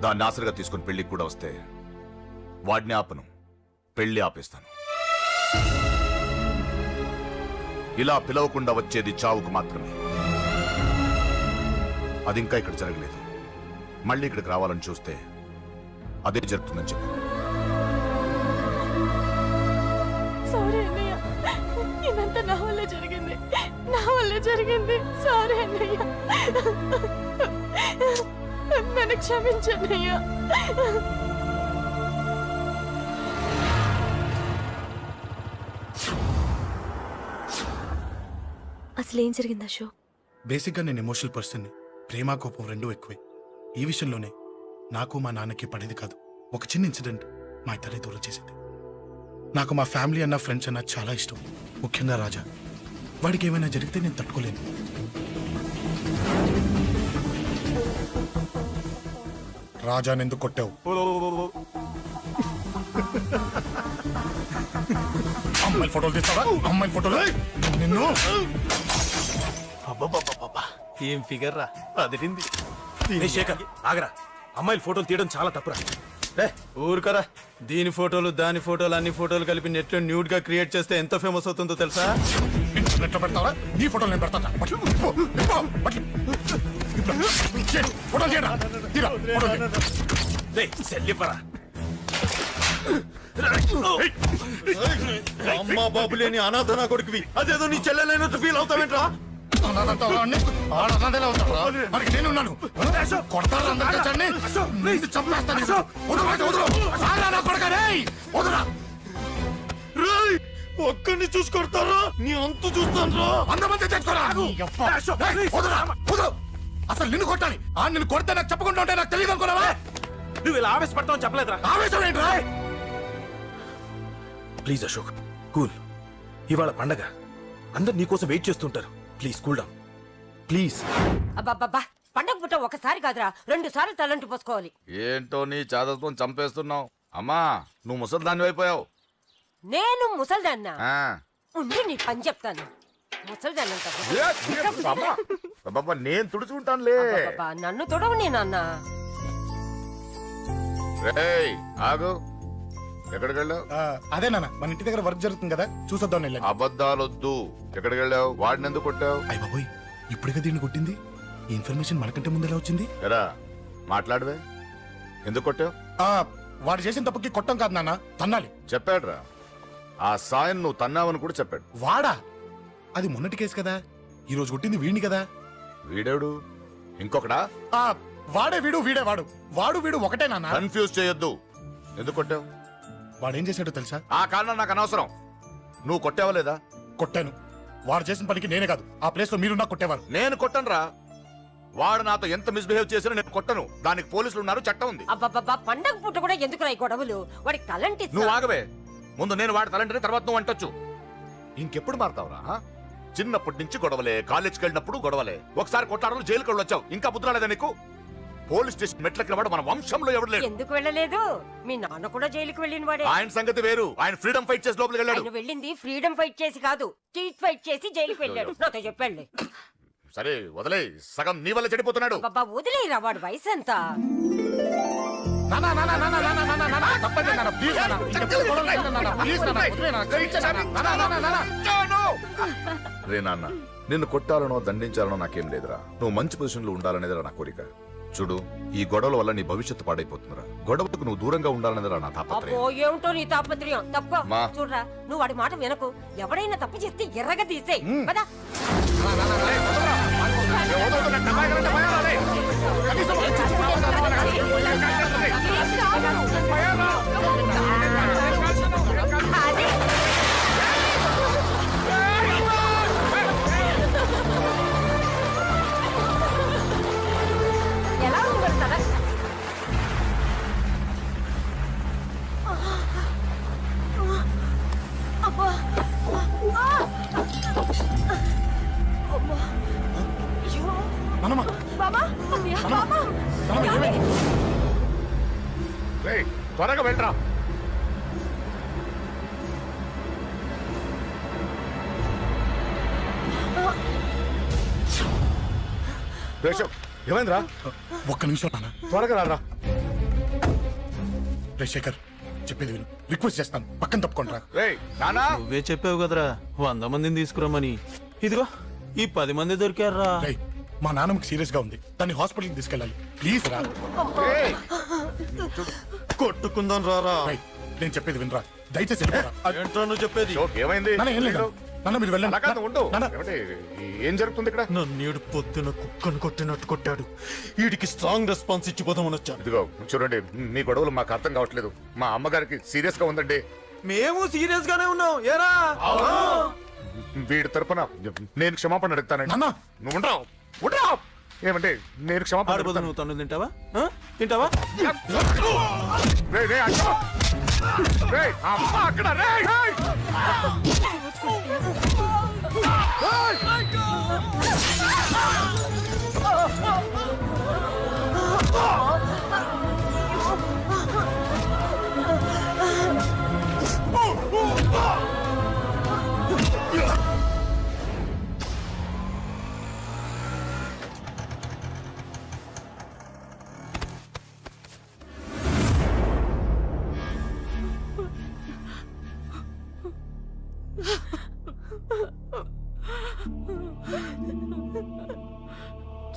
దాన్ని ఆసరిగా తీసుకుని పెళ్లికి కూడా వస్తే వాడిని ఆపను, పెళ్లి ఆపేస్తాను. ఇలా పిలవకుండా వచ్చేది చావుకు మాత్రమే. అది ఇంకా ఇక్కడ జరగలేదు. మళ్ళీ ఇక్కడికి రావాలని చూస్తే అదే జరుగుతుందని చెప్పు. సారీ అన్నయ్య, ఇదంతా నా వల్లే జరిగింది. సారీ అన్నయ్య, నన్ను క్షమించన్నయ్య. అసలు ఏం జరిగింది అశోక్? బేసిక్గా నేను ఎమోషనల్ పర్సన్ని. ప్రేమ కోపం రెండూ ఎక్కువే. ఈ విషయంలోనే నాకు మా నాన్నకి పడేది కాదు. ఒక చిన్న ఇన్సిడెంట్ మా ఇద్దరిని దూరం చేసింది. నాకు మా ఫ్యామిలీ అన్న ఫ్రెండ్స్ అన్న చాలా ఇష్టం, ముఖ్యంగా రాజా. వాడికి ఏమైనా జరిగితే నేను తట్టుకోలేను. రాజాని ఎందుకు కొట్టావు? అమ్మాయిల ఫోటోలు తీస్తావా? అమ్మాయిల ఫోటోలు నిన్ను. ఏం ఫిగర్ రా, అదిరింది. శేఖర్ ఆగరా, అమ్మాయిల ఫోటోలు తీయడం చాలా తప్పురా. ఊరుకరా, దీని ఫోటోలు దాని ఫోటోలు అన్ని ఫోటోలు కలిపి నెట్ లో న్యూడ్ గా క్రియేట్ చేస్తే ఎంత ఫేమస్ అవుతుందో తెలుసా? ఇంటర్నెట్ లో పెడతావా? నీ ఫోటోలు నేను పెడతాను. ఫోటోలు చేయరా, తీరా ఫోటోలు చేయి. సెల్లిపరా. అమ్మా బాబు లేని అనాథ నా కొడుకువి, అదేదో నీ చెల్లెలైనట్టు ఫీల్ అవుతావేంట్రా? నేనున్నాను. కొడతారు అందరికీ చండి. నిన్ను చంపేస్తాను. ఒక్కడిని చూసుకొడతారా? నీ అంతు చూస్తాను. అందమంది తెచ్చుకోరా. అసలు నిన్ను కొట్టాలి. నిన్ను కొడితే నాకు చెప్పకుండా ఉంటే నాకు తెలియదు అనుకున్నావా? నువ్వు ఇలా ఆవేశపడతావు చెప్పలేదురా. ఆవేశం ఏంట్రా? Please Ashok, cool. ఇవాళ పండగ, అందరు నీకోసం వెయిట్ చేస్తుంటారు. Please cool down. ప్లీజ్. అబ్బబ్బబ్బా పండగ పుట్ట ఒకసారి కాదురా 2 సార్లు తలంటి పోసుకోవాలి. ఏంటో నీ చాదత్వం చంపేస్తున్నావు. అమ్మా నువ్వు ముసలిదాన్ని అయిపోయావు. నేను ముసల్దాన్నా ఉండి నీ పని చెప్తాను. ముసల్దాన్నంత నేను తుడుచుకుంటానులే. నన్ను తొడవు నీ నాన్న. రేయ్ ఆగు, ఎక్కడికి వెళ్ళావు? అదే నాన్న మన ఇంటి దగ్గర వర్క్ జరుగుతుంది కదా చూసొద్దాం వెళ్ళాను. అబద్ధాలొద్దు. ఎక్కడికి వెళ్ళావు? వాడిని ఎందుకు కొట్టావు? అయ్య బాబోయ్ ఇప్పుడుగా దీన్ని కొట్టింది. ఈ ఇన్ఫర్మేషన్ మనకంటే ముందు ఎలా వచ్చింది? ఎరా మాట్లాడవే, ఎందుకు కొట్టావు? వాడు చేసిన తప్పుకి కొట్టం కాదు నాన్న, తన్నాలి. చెప్పాడురా, ఆ సాయం నువ్వు తన్నావని కూడా చెప్పాడు. వాడా? అది మొన్నటి కేసు కదా, ఈ రోజు కొట్టింది వీడిని కదా. వీడేడు ఇంకొకడా? వాడే వీడు, వీడే వాడు. వాడు వీడు ఒకటే నాన్న. కన్ఫ్యూజ్ చేయొద్దు. ఎందుకు కొట్టావు? వాడేం చేశాడో తెలుసా? ఆ కారణం నాకు అనవసరం. నువ్వు కొట్టావా లేదా? కొట్టాను. వాడు చేసిన పనికి నేనే కాదు, ఆ ప్లేస్ లో మీరున్నా కొట్టేవారు. నేను కొట్టనురా. వాడు నాతో ఎంత మిస్బిహేవ్ చేసినా నేను కొట్టను. దానికి పోలీసులు ఉన్నారు, చట్టం ఉంది. అబ్బబ్బబ్బా పండగ పుట్ట కూడా ఎందుకు రాయి గొడవలు? వాడికి తలంటి నువ్వు ఆగవే. ముందు నేను వాడి తలంటే తర్వాత నువ్వు అంటొచ్చు. ఇంకెప్పుడు మారుతావురా? చిన్నప్పటి నుంచి గొడవలే, కాలేజ్కి వెళ్ళినప్పుడు గొడవలే. ఒకసారి కొట్టాడలో జైలుకి వెళ్ళి వచ్చావు, ఇంకా బుద్ధి రాలేదా నీకు? పోలీస్ స్టేషన్ మెట్లకి వాడు మన వంశంలో ఎవరు లేడు. ఎందుకు వెళ్ళలేదు? మీ నాన్న కూడా జైలుకి వెళ్ళిన వాడే. ఆయన సంగతి వేరు. ఆయన ఫ్రీడమ్ ఫైట్ చేసి లోపలికి వెళ్ళాడు. ఆయన వెళ్ళింది ఫ్రీడమ్ ఫైట్ చేసి కాదు, స్ట్రీట్ ఫైట్ చేసి జైలుకి వెళ్ళాడు. నాతో చెప్పండి. సరే వదిలే, సగం నీ వల్ల చెడిపోతున్నాడు. బాబా వదిలేరా, వాడు వయసు ఎంత? రే నాన్న, నిన్ను కొట్టాలనో దండించాలనో నాకేం లేదురా. నువ్వు మంచి పొజిషన్ లో ఉండాలనేదిరా నా కోరిక. చూడు, ఈ గొడవల వల్ల నీ భవిష్యత్తు పాడైపోతుందిరా. గొడవకు నువ్వు దూరంగా ఉండాలనేదిరా నా తాపత్రయం. అబ్బో ఏమిటో నీ తాపత్రయం. తప్ప మా. చూడరా, నువ్వు వాడి మాట వినకు. ఎవడైనా తప్పు చేస్తే ఎర్రగా తీసేయ్. పదా ఎలా ఉండగలుగుతారా? అబ్బా త్వరగా వెళ్ళరా. ఏమైందిరా? ఒక్క నిమిషం నాన్న, త్వరగా రారా. రే శేఖర్, చెప్పేది విను. రిక్వెస్ట్ చేస్తాను, పక్కన తప్పుకోండి రా. నువ్వే చెప్పావు కదరా 100 మందిని తీసుకురమ్మని. ఇదిగో ఈ 10 మంది దొరికారా. మా నాన్నకి సీరియస్ గా ఉంది, దాన్ని హాస్పిటల్కి తీసుకెళ్ళాలి. ప్లీజ్ రా. కొట్టుకుందాం రారా. నేను చెప్పేది వినరా, దయచేసి వెళ్ళిపోరా. ఏంటో నువ్వు చెప్పేది? ఏమైంది? నాన్న, ఏం లేదు. నాన్న మీరు వెళ్ళండి. ఏం జరుగుతుంది ఇక్కడ? నన్ను పొద్దున కుక్కను కొట్టినట్టు కొట్టాడు. వీడికి స్ట్రాంగ్ రెస్పాన్స్ ఇచ్చిపోదామని వచ్చాను. ఇదిగో చూడండి, మీ గొడవలు మాకు అర్థం కావట్లేదు. మా అమ్మగారికి సీరియస్ గా ఉందండి. మేము సీరియస్ గానే ఉన్నాం. ఏరా వీడి తరపున నేను క్షమాపణ అడుగుతానండి. నువ్వు ఉండరావు. ఏమంటే నేను క్షమాపణ అడుగుతాను. నువ్వు తను తింటావా? తింటావా? అక్కడ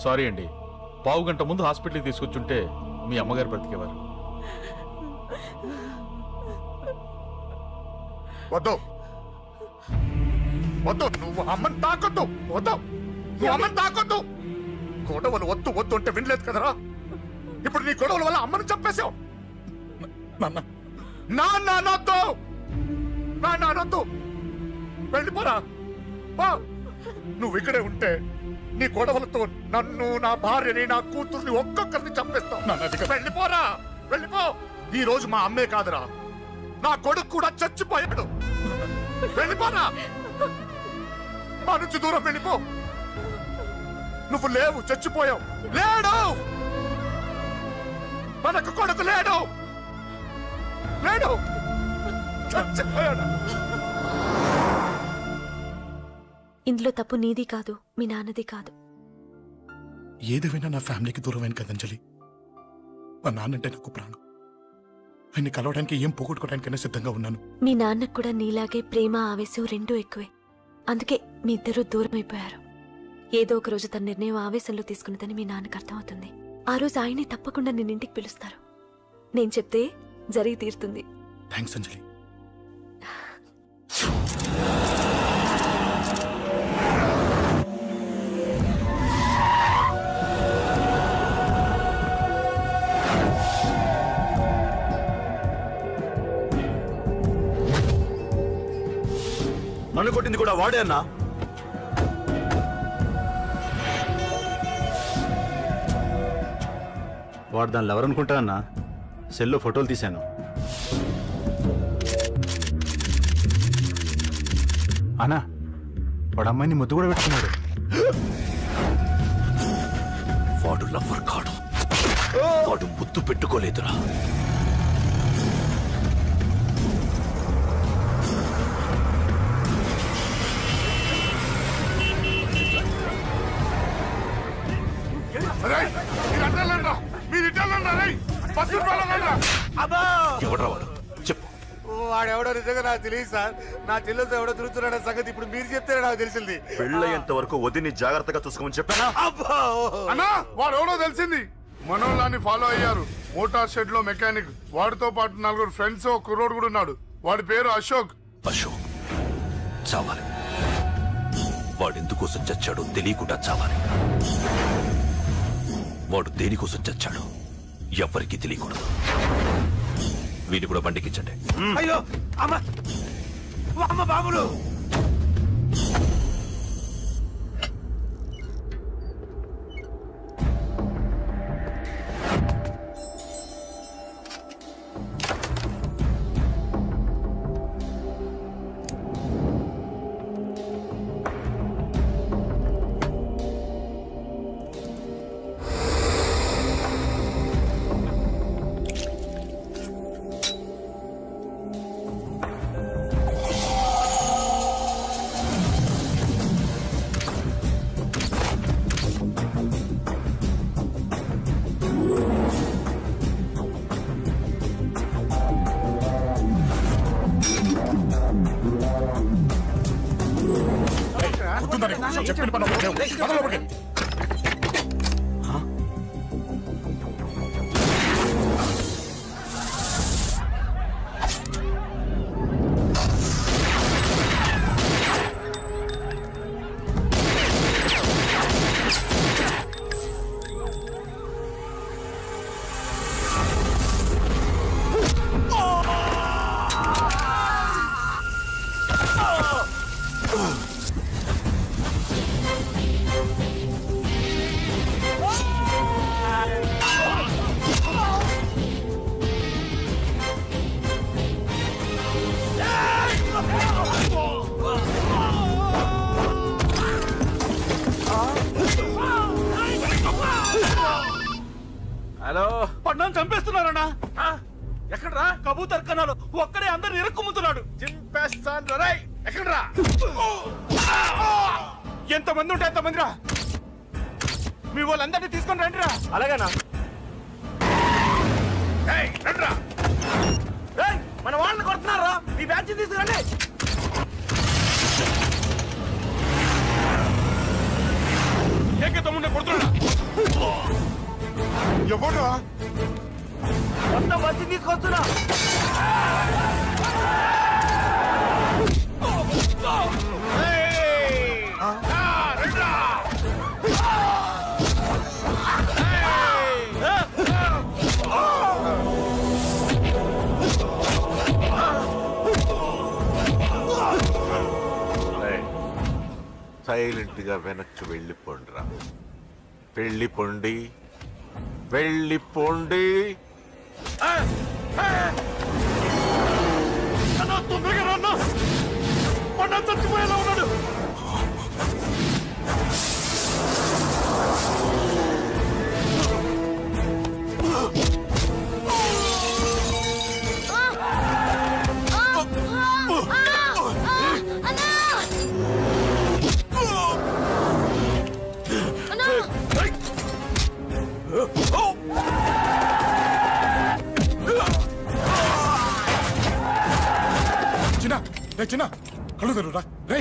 సారీ అండి, పావు గంట ముందు హాస్పిటల్కి తీసుకొచ్చుంటే మీ అమ్మగారు బ్రతికేవారు. వద్దు వద్దు, నువ్వు అమ్మని తాకొద్దు. వద్దు, నువ్వు అమ్మని తాకొద్దు. గొడవలు వద్దు వద్దు అంటే వినలేదు కదరా. ఇప్పుడు నీ గొడవల వల్ల అమ్మని చంపేశావు. నాన్నొద్దు, నాన్నొద్దు, వెళ్ళిపోరా. నువ్వు ఇక్కడే ఉంటే నీ గొడవలతో నన్ను, నా భార్యని, నా కూతుర్ని ఒక్కొక్కరిని చంపేస్తావు. వెళ్ళిపోరా, వెళ్ళిపో. ఈ రోజు మా అమ్మే కాదురా, నా కొడుకు కూడా చచ్చిపోయాడు. వెళ్ళిపోరా, మా నుంచి దూరం వెళ్ళిపో. నువ్వు లేవు, చచ్చిపోయావు. లేడు, మనకు కొడుకు లేడు, లేడు, చచ్చిపోయాడు. ఇందులో తప్పు నీది కాదు, మీ నాన్నది కాదు. ఏదేమైనా నా ఫ్యామిలీకి దూరమైన కదా అంజలి. మా నాన్నంటే నాకు ప్రాణం. ఆయన్ని కలవడానికి ఏం పోగొట్టుకోవడానికైనా సిద్ధంగా ఉన్నాను. మీ నాన్నకు కూడా నీలాగే ప్రేమ ఆవేశం రెండూ ఎక్కువే. అందుకే మీ ఇద్దరూ దూరం అయిపోయారు. ఏదో ఒక రోజు తన నిర్ణయం ఆవేశంలో తీసుకున్నదని మీ నాన్నకు అర్థమవుతుంది. ఆ రోజు ఆయనే తప్పకుండా నిన్న ఇంటికి పిలుస్తారు. నేను చెప్తే జరిగి తీరుతుంది. థ్యాంక్స్ అంజలి. నన్ను కొట్టింది కూడా వాడే అన్నా. వాడు దానిలో ఎవరనుకుంటా అన్నా, సెల్లో ఫోటోలు తీశాను. అన్నా వాడు అమ్మాయిని ముద్దు కూడా పెట్టుకున్నాడు. వాడు లవ్వర్ కాడు, వాడు ముద్దు పెట్టుకోలేదురా. ఎవడ్రా వాడు? చెప్పు. వాడెవడో నిజంగా నాకు తెలియదు సార్. నా చెల్లెలతో ఎవడో తిరుగుతున్నాడ సంగతి ఇప్పుడు మీరు చెప్తే నాకు తెలిసింది. పెళ్ళయ్యేంత వరకు వదిని జాగ్రత్తగా చూసుకోమని చెప్పానా? అన్నా వాడు ఎవడో తెలిసింది. మనోళ్ళని ఫాలో అయ్యారు. మోటార్ షెడ్ లో మెకానిక్, వాడితో పాటు 4 ఫ్రెండ్స్, ఒక కుర్రోడు కూడా ఉన్నాడు. వాడి పేరు అశోక్. అశోక్ చావాలి. వాడెందుకోసం చచ్చాడో తెలియకుండా చావాలి. వాడు దేనికోసం చచ్చాడో ఎవ్వరికీ తెలియకూడదు. వీడిని కూడా బండికించండి. అయ్యో అమ్మ, అమ్మ బాబులు. చెప్పిన పని ఒకటే. హలో, పడ్డాను చంపేస్తున్నారన్నా. ఎక్కడ్రా? కబూతర్ కన్నాలు ఒక్కడే అందరు ఇరుక్కుమ్ముతున్నాడు. చింపేస్తాను రా. ఎక్కడ్రా? ఎంతమంది ఉంటే ఎంతమంది రా. మీ వాళ్ళందరినీ తీసుకొని రండి రా. అలాగేనా? మన వాళ్ళని కొడుతున్నారా? మీ బ్యాచ్ తీసుకురండి. ఏకతమ్ముండే కొడుతున్నాడా? ఎవడ్రా? మొత్తం వచ్చి తీసుకొస్తున్నా. సైలెంట్ గా వెనక్కి వెళ్ళిపోండిరా. వెళ్ళిపోండి, వెళ్ళిపోండి. తొందరగా రన్నా. చచ్చిపోయేలా ఉన్నాడు. చిన్న కళ్ళు తెరురా రే.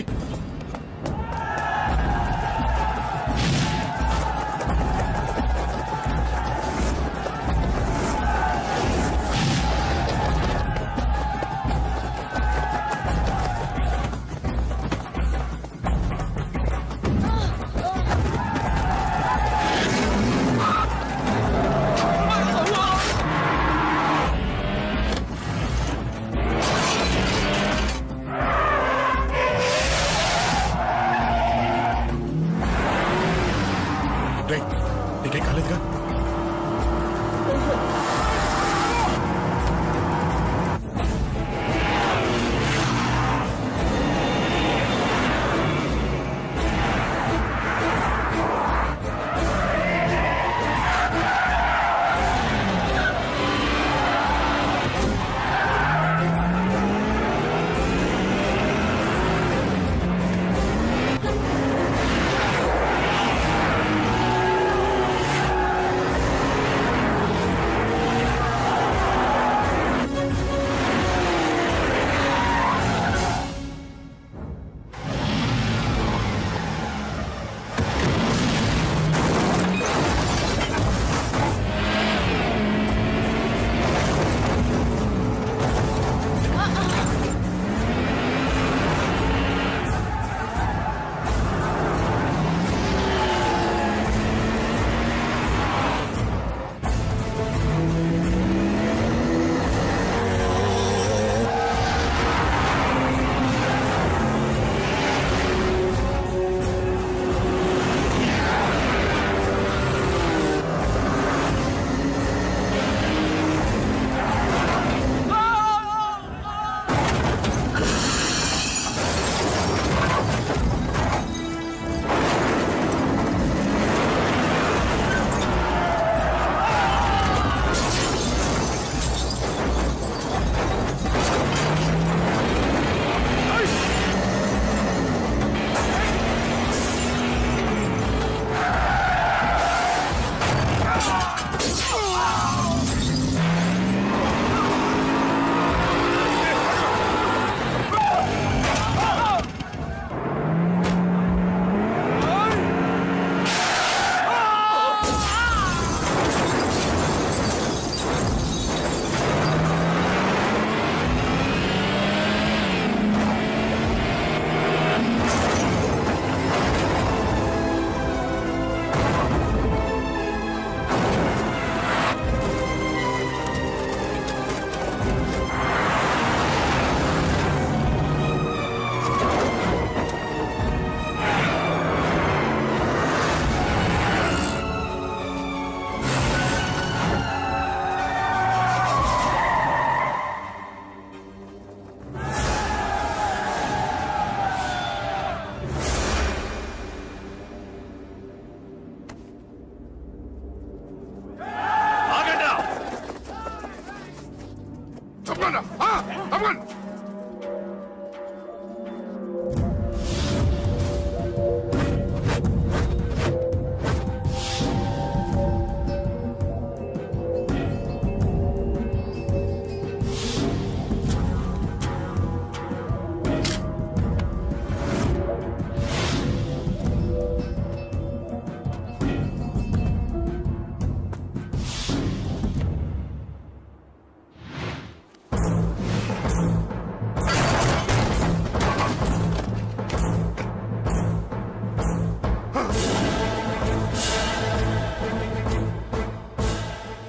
నీకేం కాలేదుగా?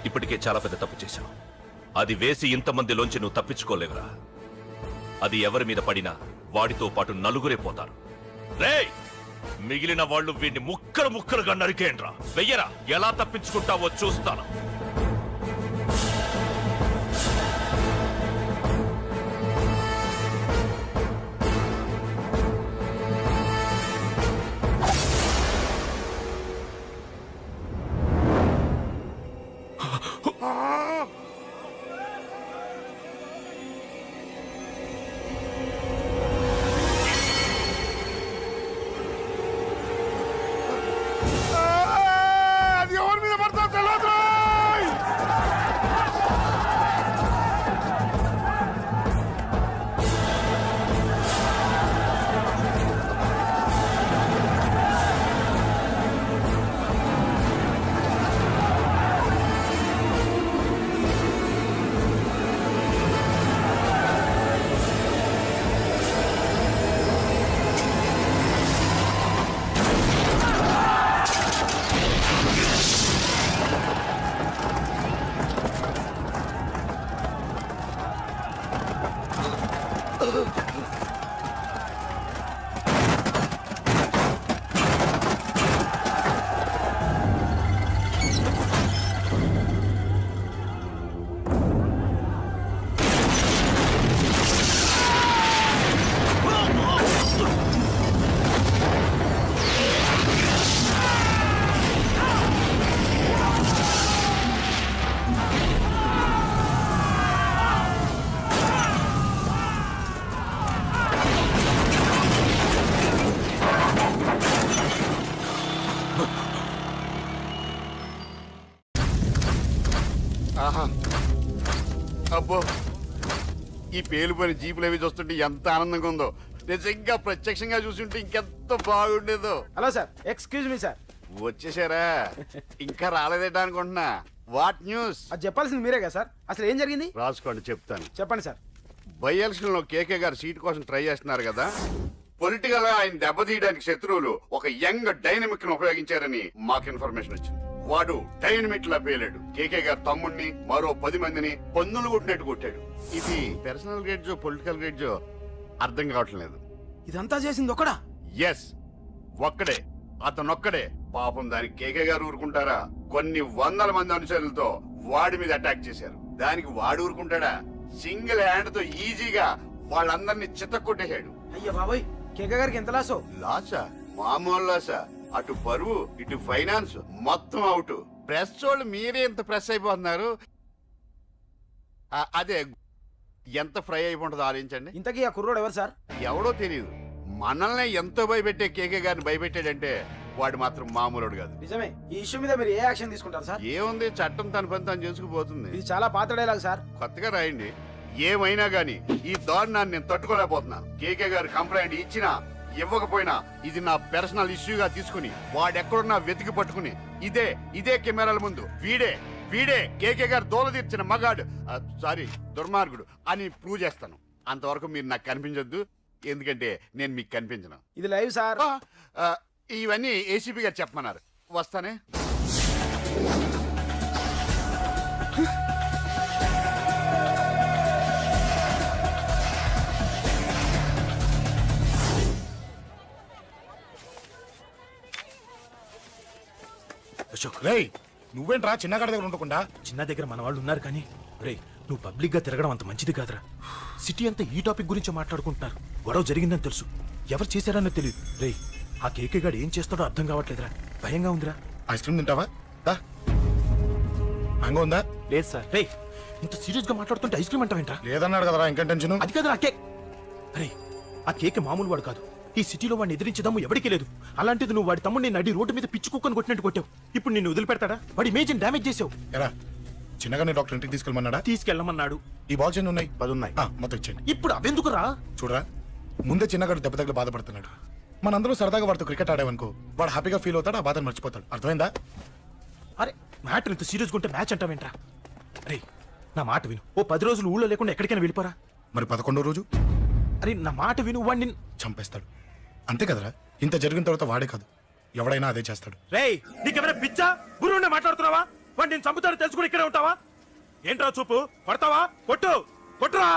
ఇప్పటికే చాలా పెద్ద తప్పు చేశావు. అది వేసి ఇంతమందిలోంచి నువ్వు తప్పించుకోలేవురా. అది ఎవరి మీద పడినా వాడితో పాటు నలుగురే పోతారు. రేయ్, మిగిలిన వాళ్ళు వీడిని ముక్కలు ముక్కలుగా నరికేండ్రా. వెయ్యరా, ఎలా తప్పించుకుంటావో చూస్తాను. అది ఎవరి మీద పడతా తెలియదురా. అబ్బో ఈ పేలిపోయిన జీపులు అవి చూస్తుంటే ఎంత ఆనందంగా ఉందో. నిజంగా ప్రత్యక్షంగా చూస్తుంటే ఇంకెంత బాగుండేదో. Hello sir, excuse me sir. వచ్చేసారా? ఇంకా రాలేదేటా అనుకుంటున్నా. What news? అది చెప్పాల్సింది మీరే కదా సార్. అసలు ఏం జరిగింది? రాసుకోండి, చెప్తాను. చెప్పండి సార్. బై ఎలక్షన్ లో కేకే గారు సీట్ కోసం ట్రై చేస్తున్నారు కదా. పొలిటికల్ గా ఆయన దెబ్బతీయడానికి శత్రువులు ఒక యంగ్ డైనమిక్ ను ఉపయోగించారని మాకు ఇన్ఫర్మేషన్ వచ్చింది. వాడు డైనమిక్ లా పేలాడు. కేకే గారు తమ్ముడిని మరో 10 మందిని పన్నులు కొట్టినట్టు కొట్టాడు. ఇది పర్సనల్ గ్రేడ్జో పొలిటికల్ గ్రేడ్జో అర్థం కావట్లేదు. ఇదంతా చేసింది ఒకడా? ఎస్, ఒక్కడే, అతనొక్కడే. పాపం దానికి కేకే గారు ఊరుకుంటారా? కొన్ని వందల మంది అనుచరులతో వాడి మీద అటాక్ చేశారు. దానికి వాడు ఊరుకుంటాడా? సింగిల్ హ్యాండ్ తో ఈజీగా వాళ్ళందరినీ చిత్తకొట్టేశాడు. అయ్యా బాబాయ్, కేకే గారికి ఎంత లాసో? లాసా? మామూలు లాసా? అటు పరువు ఇటు ఫైనాన్స్ మొత్తం అవుట్. ప్రెస్ వాళ్ళు మీరే ఎంత ప్రెస్ అయిపోతున్నారు. అదే ఎంత ఫ్రై అయిపోతుందో ఆలోచించండి. ఇంతకీ ఆ కుర్రోడు ఎవరు సార్? ఎవడో తెలియదు. మనల్ని ఎంతో భయపెట్టే కేకే గారిని భయపెట్టాడంటే వాడు మాత్రం మామూలుడు కాదు. నిజమే. ఈ ఇష్యూ మీద మీరు ఏ యాక్షన్ తీసుకుంటారు సార్? ఏముంది, చట్టం తన పని తను చేసుకుపోతుంది. ఇది చాలా పాత డైలాగ్ సార్. కొత్తగా రాయండి. ఏమైనా గానీ ఈ దారుణాన్ని నేను తట్టుకోలేకపోతున్నాను. కేకే గారు కంప్లైంట్ ఇచ్చినా ఇవ్వకపోయినా ఇది నా పర్సనల్ ఇష్యూగా తీసుకుని వాడెక్కడున్నా వెతికి పట్టుకుని ఇదే కెమెరాల ముందు వీడే కేకే గారు దోల తీర్చిన మగాడు, సారీ దుర్మార్గుడు అని ప్రూవ్ చేస్తాను. అంతవరకు మీరు నాకు కనిపించొద్దు, ఎందుకంటే నేను మీకు కనిపించను. ఇది లైవ్ సార్. ఇవన్నీ ఏసీపీ గారు చెప్పమన్నారు. వస్తానే. అశోక్, రేయ్ నువ్వేంట్రా చిన్నగాడి దగ్గర ఉండకుండా? చిన్న దగ్గర మన వాళ్ళు ఉన్నారు కానీ రేయ్, నువ్వు పబ్లిక్ గా తిరగడం అంత మంచిది కాదురా. సిటీ అంతా ఈ టాపిక్ గురించి మాట్లాడుకుంటున్నారు. గొడవ జరిగిందని తెలుసు, ఎవరు చేశారన్నో తెలియదు. రేయ్, ఆ కేకే గాడు ఏం చేస్తాడో అర్థం కావట్లేదురా. భయంగా ఉందిరా. ఐస్ క్రీమ్ తింటావా? మ్యాంగో ఉందా? లేదు సార్. రేయ్, ఇంత సీరియస్ గా మాట్లాడుతుంటే ఐస్ క్రీమ్ అంటావేంట్రా? లేదన్నాడు కదరా, ఇంకా టెన్షన్. అది కాదురా కేక్. అరే, ఆ కేక్ మామూలు వాడు కాదు. ఈ సిటీలో వాడిని ఎదిరించదమ్ము ఎవరికీ లేదు. అలాంటిది నువ్వు వాడి తమ్ముడిని నడి రోడ్డు మీద పిచ్చి కుక్కని కొట్టినట్టు కొట్టావు. ఇప్పుడు నిన్ను వదిలిపెడతాడా? వాడి ఇమేజ్ డ్యామేజ్ చేసావు. ఎరా చిన్నగానే డాక్టర్ ఇంటికి తీసుకెళ్ళమన్నాడా? తీసుకెళ్ళమన్నాడు. ఈ బాల్స్ ఎన్ని ఉన్నాయి? 10 ఉన్నాయి. మొత్తం ఇచ్చేయండి. ఇప్పుడు అవెందుకురా? చూడరా, ముందే చిన్నగాడు దెబ్బ తగిలి బాధపడుతున్నాడు. మనందరూ సరదాగా వాడితో క్రికెట్ ఆడామనుకో, వాడు హ్యాపీగా ఫీల్ అవుతాడు, ఆ బాధను మర్చిపోతాడు. అర్థమైందా? అరే, మ్యాటర్ ఇంత సీరియస్ గా ఉంటే మ్యాచ్ అంటావేంట్రా? అరే, నా మాట విను. ఓ 10 రోజులు ఊళ్ళో లేకుండా ఎక్కడికైనా వెళ్ళిపోరా. మరి 11వ రోజు? అరే, నా మాట విను. వాడిని చంపేస్తాడు. అంతే కదరా? ఇంత జరిగిన తర్వాత వాడే కాదు, ఎవడైనా అదే చేస్తాడు. రేయ్, నీకెవరైనా పిచ్చా? గురువునే మాట్లాడుతున్నావా? వాడు నేను చంపుతాడు తెలుసుకుని ఇక్కడే ఉంటావా? ఏంట్రా చూపు? కొడతావా? కొట్టురా.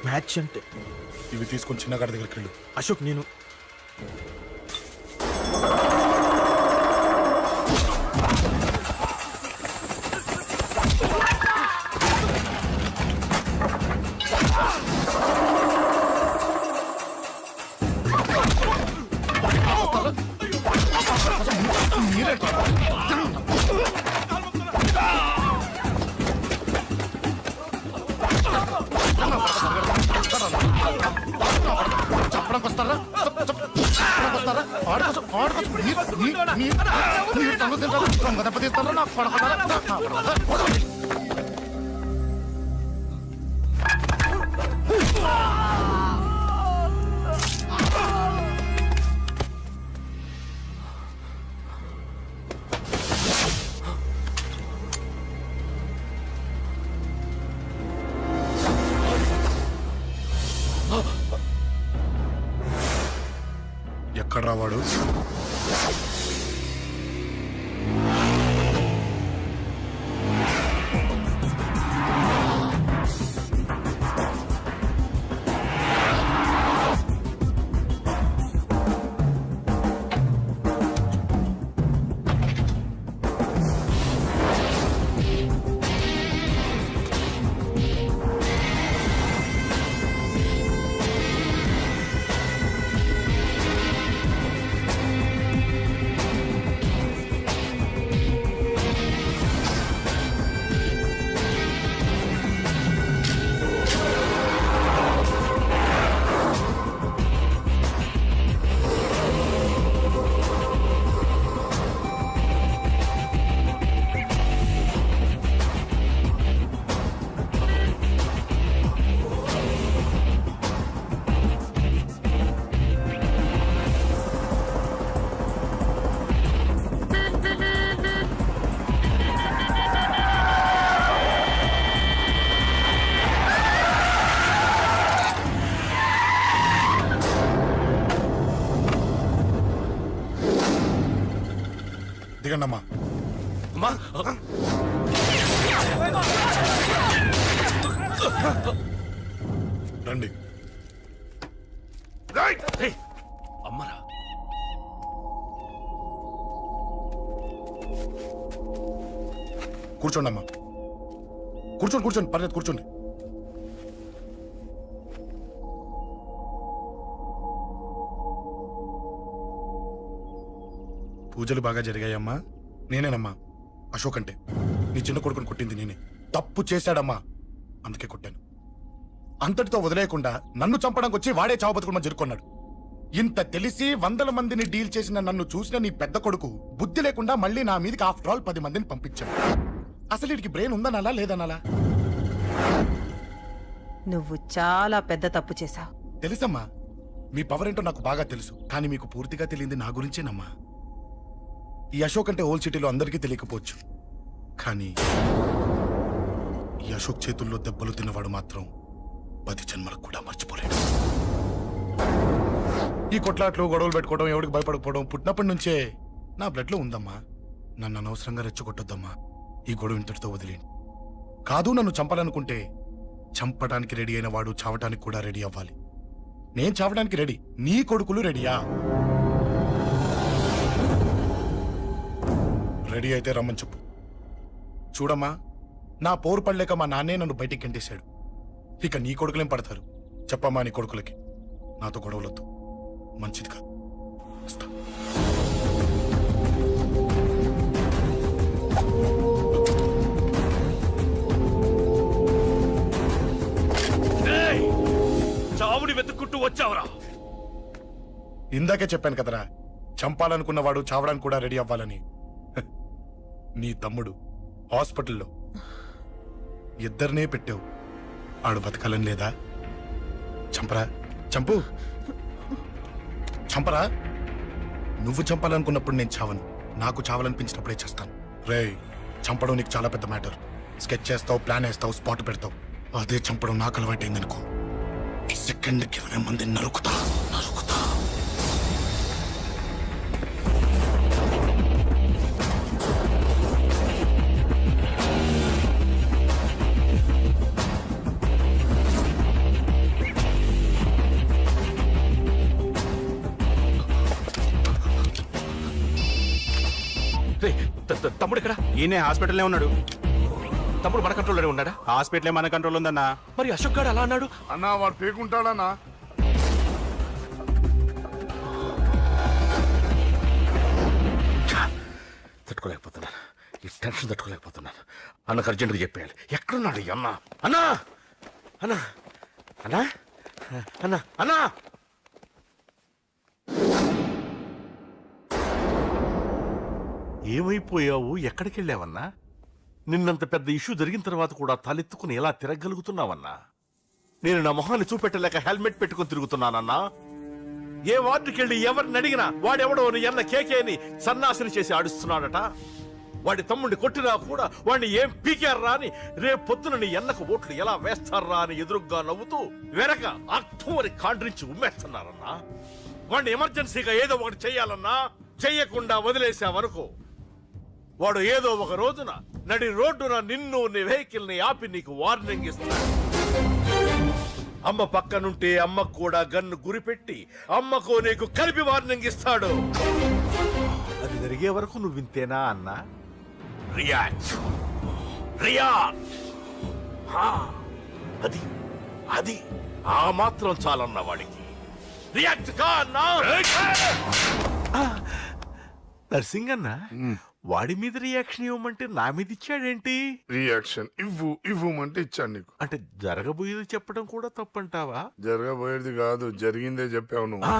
మ్యాచ్ అంటే ఇవి తీసుకొని చిన్నగాడి దగ్గరికి వెళ్ళు. అశోక్, నేను చెప్పడానికి వస్తారా? దెబ్బతీస్తారా? నాకు పడతారా? ఎక్కడ రావాడు? కూర్చోండి అమ్మా. రండి. అమ్మరా కూర్చోండి అమ్మా. కూర్చోండి పర్లేదు కూర్చోండి. పూజలు బాగా జరిగాయమ్మా. నేనేనమ్మా అశోక్ అంటే. నీ చిన్న కొడుకుని కొట్టింది నేనే. తప్పు చేశాడమ్మా, అందుకే కొట్టాను. అంతటితో వదిలేయకుండా నన్ను చంపడానికి వచ్చి వాడే చావు బతుకుని జరుపుకున్నాడు. ఇంత తెలిసి 100 మందిని డీల్ చేసిన నన్ను చూసిన నీ పెద్ద కొడుకు బుద్ధి లేకుండా మళ్ళీ నా మీదకి ఆఫ్టర్ ఆల్ 10 మందిని పంపించాడు. అసలు వీడికి బ్రెయిన్ ఉందనాలా లేదనాలా? నువ్వు చాలా పెద్ద తప్పు చేశావు. తెలుసమ్మా, మీ పవర్ ఏంటో నాకు బాగా తెలుసు. కానీ మీకు పూర్తిగా తెలియంది నా గురించేనమ్మా. ఈ అశోక్ అంటే ఓల్డ్ సిటీలో అందరికీ తెలియకపోవచ్చు, కానీ ఈ అశోక్ చేతుల్లో దెబ్బలు తిన్నవాడు మాత్రం 10 జన్మలకు కూడా మర్చిపోలేడు. ఈ కొట్లాట్లు గొడవలు పెట్టుకోవడం, ఎవరికి భయపడకపోవడం పుట్టినప్పటి నుంచే నా బ్లడ్ లో ఉందమ్మా. నన్ను అనవసరంగా రెచ్చగొట్టొద్దమ్మా. ఈ గొడవ ఇంతటితో వదిలేండి. కాదు, నన్ను చంపాలనుకుంటే చంపడానికి రెడీ అయిన వాడు చావటానికి కూడా రెడీ అవ్వాలి. నేను చావడానికి రెడీ, నీ కొడుకులు రెడీయా? రెడీ అయితే రమ్మని చెప్పు. చూడమ్మా, నా పోరు పడలేక మా నాన్నే నన్ను బయటికి గంటేశాడు. ఇక నీ కొడుకులేం పడతారు? చెప్పమ్మా నీ కొడుకులకి నాతో గొడవలొద్దు, మంచిది కాదు. వస్తా. చావుని వెతుక్కుంటూ వచ్చావురా. ఇందాకే చెప్పాను కదరా, చంపాలనుకున్నవాడు చావడానికి కూడా రెడీ అవ్వాలని. నీ తమ్ముడు హాస్పిటల్లో ఇద్దరినే పెట్టావు. ఆడు బతకాలని లేదా? చంపరా, చంపు, చంపరా. నువ్వు చంపాలనుకున్నప్పుడు నేను చావను, నాకు చావాలనిపించినప్పుడే చేస్తాను. రేయ్, చంపడం నీకు చాలా పెద్ద మ్యాటర్. స్కెచ్ చేస్తావు, ప్లాన్ వేస్తావు, స్పాట్ పెడతావు. అదే చంపడం నాకు అలవాటైందనుకో, సెకండ్కి 20 మందిని నరుకుతా. తమ్ముడు ఇక్కడ? ఈయనే హాస్పిటల్లో ఉన్నాడు. తమ్ముడు మన కంట్రోల్లోనే ఉన్నాడా? హాస్పిటలే మన కంట్రోల్ ఉందన్నా. మరి అశోక్ గారు అలా అన్నాడు? అన్నా వాడు పేకుంటాడన్నా. తట్టుకోలేకపోతున్నాను, ఈ టెన్షన్ తట్టుకోలేకపోతున్నాను. అన్నకు అర్జెంటుగా చెప్పేయాలి. ఎక్కడున్నాడు ఈ అన్న? అన్నా అన్నా అన్నా అన్నా అన్నా ఏమైపోయావు? ఎక్కడికి వెళ్ళావన్నా? నిన్నంత పెద్ద ఇష్యూ జరిగిన తర్వాత కూడా తలెత్తుకుని ఎలా తిరగలుగుతున్నావన్నా? నేను నా మొహాన్ని చూపెట్టలేక హెల్మెట్ పెట్టుకుని తిరుగుతున్నానన్నా. ఏ వార్డుకి వెళ్ళి ఎవరిని అడిగినా వాడెవడో నీ అన్న కేకేని సన్నాసిని చేసి ఆడిస్తున్నాడట. వాడి తమ్ముడిని కొట్టినా కూడా వాడిని ఏం పీకారా అని రేపు పొద్దున నీ అన్నకు ఓట్లు ఎలా వేస్తారా అని ఎదురుగ్గా నవ్వుతూ వెనక అర్థం అని కాండ్రించి ఉమ్మేస్తున్నారన్నా. వాడిని ఎమర్జెన్సీగా ఏదో ఒకటి చెయ్యాలన్నా. చెయ్యకుండా వదిలేసావనుకో, వాడు ఏదో ఒక రోజున నడి రోడ్డున నిన్ను నీ వెహికల్ ని ఆపి నీకు వార్నింగ్ ఇస్తాడు. అమ్మ పక్కనుంటే అమ్మకు కూడా గన్ను గురిపెట్టి అమ్మకు నీకు కలిపి వార్నింగ్ ఇస్తాడు. అది జరిగే వరకు నువ్వు వింతేనా అన్నా? React react. అది అది ఆ మాత్రం చాలన్న వాడికి. రియాక్ట్ కా అన్నా. నర్సింగ్ అన్న, వాడి మీద రియాక్షన్ ఇవ్వమంటే నా మీద ఇచ్చాడేంటి? రియాక్షన్ ఇవ్వమంటే ఇచ్చాను నీకు. అంటే జరగబోయేది చెప్పడం కూడా తప్పంటావా? జరగబోయేది కాదు, జరిగిందే చెప్పావు నువ్వు.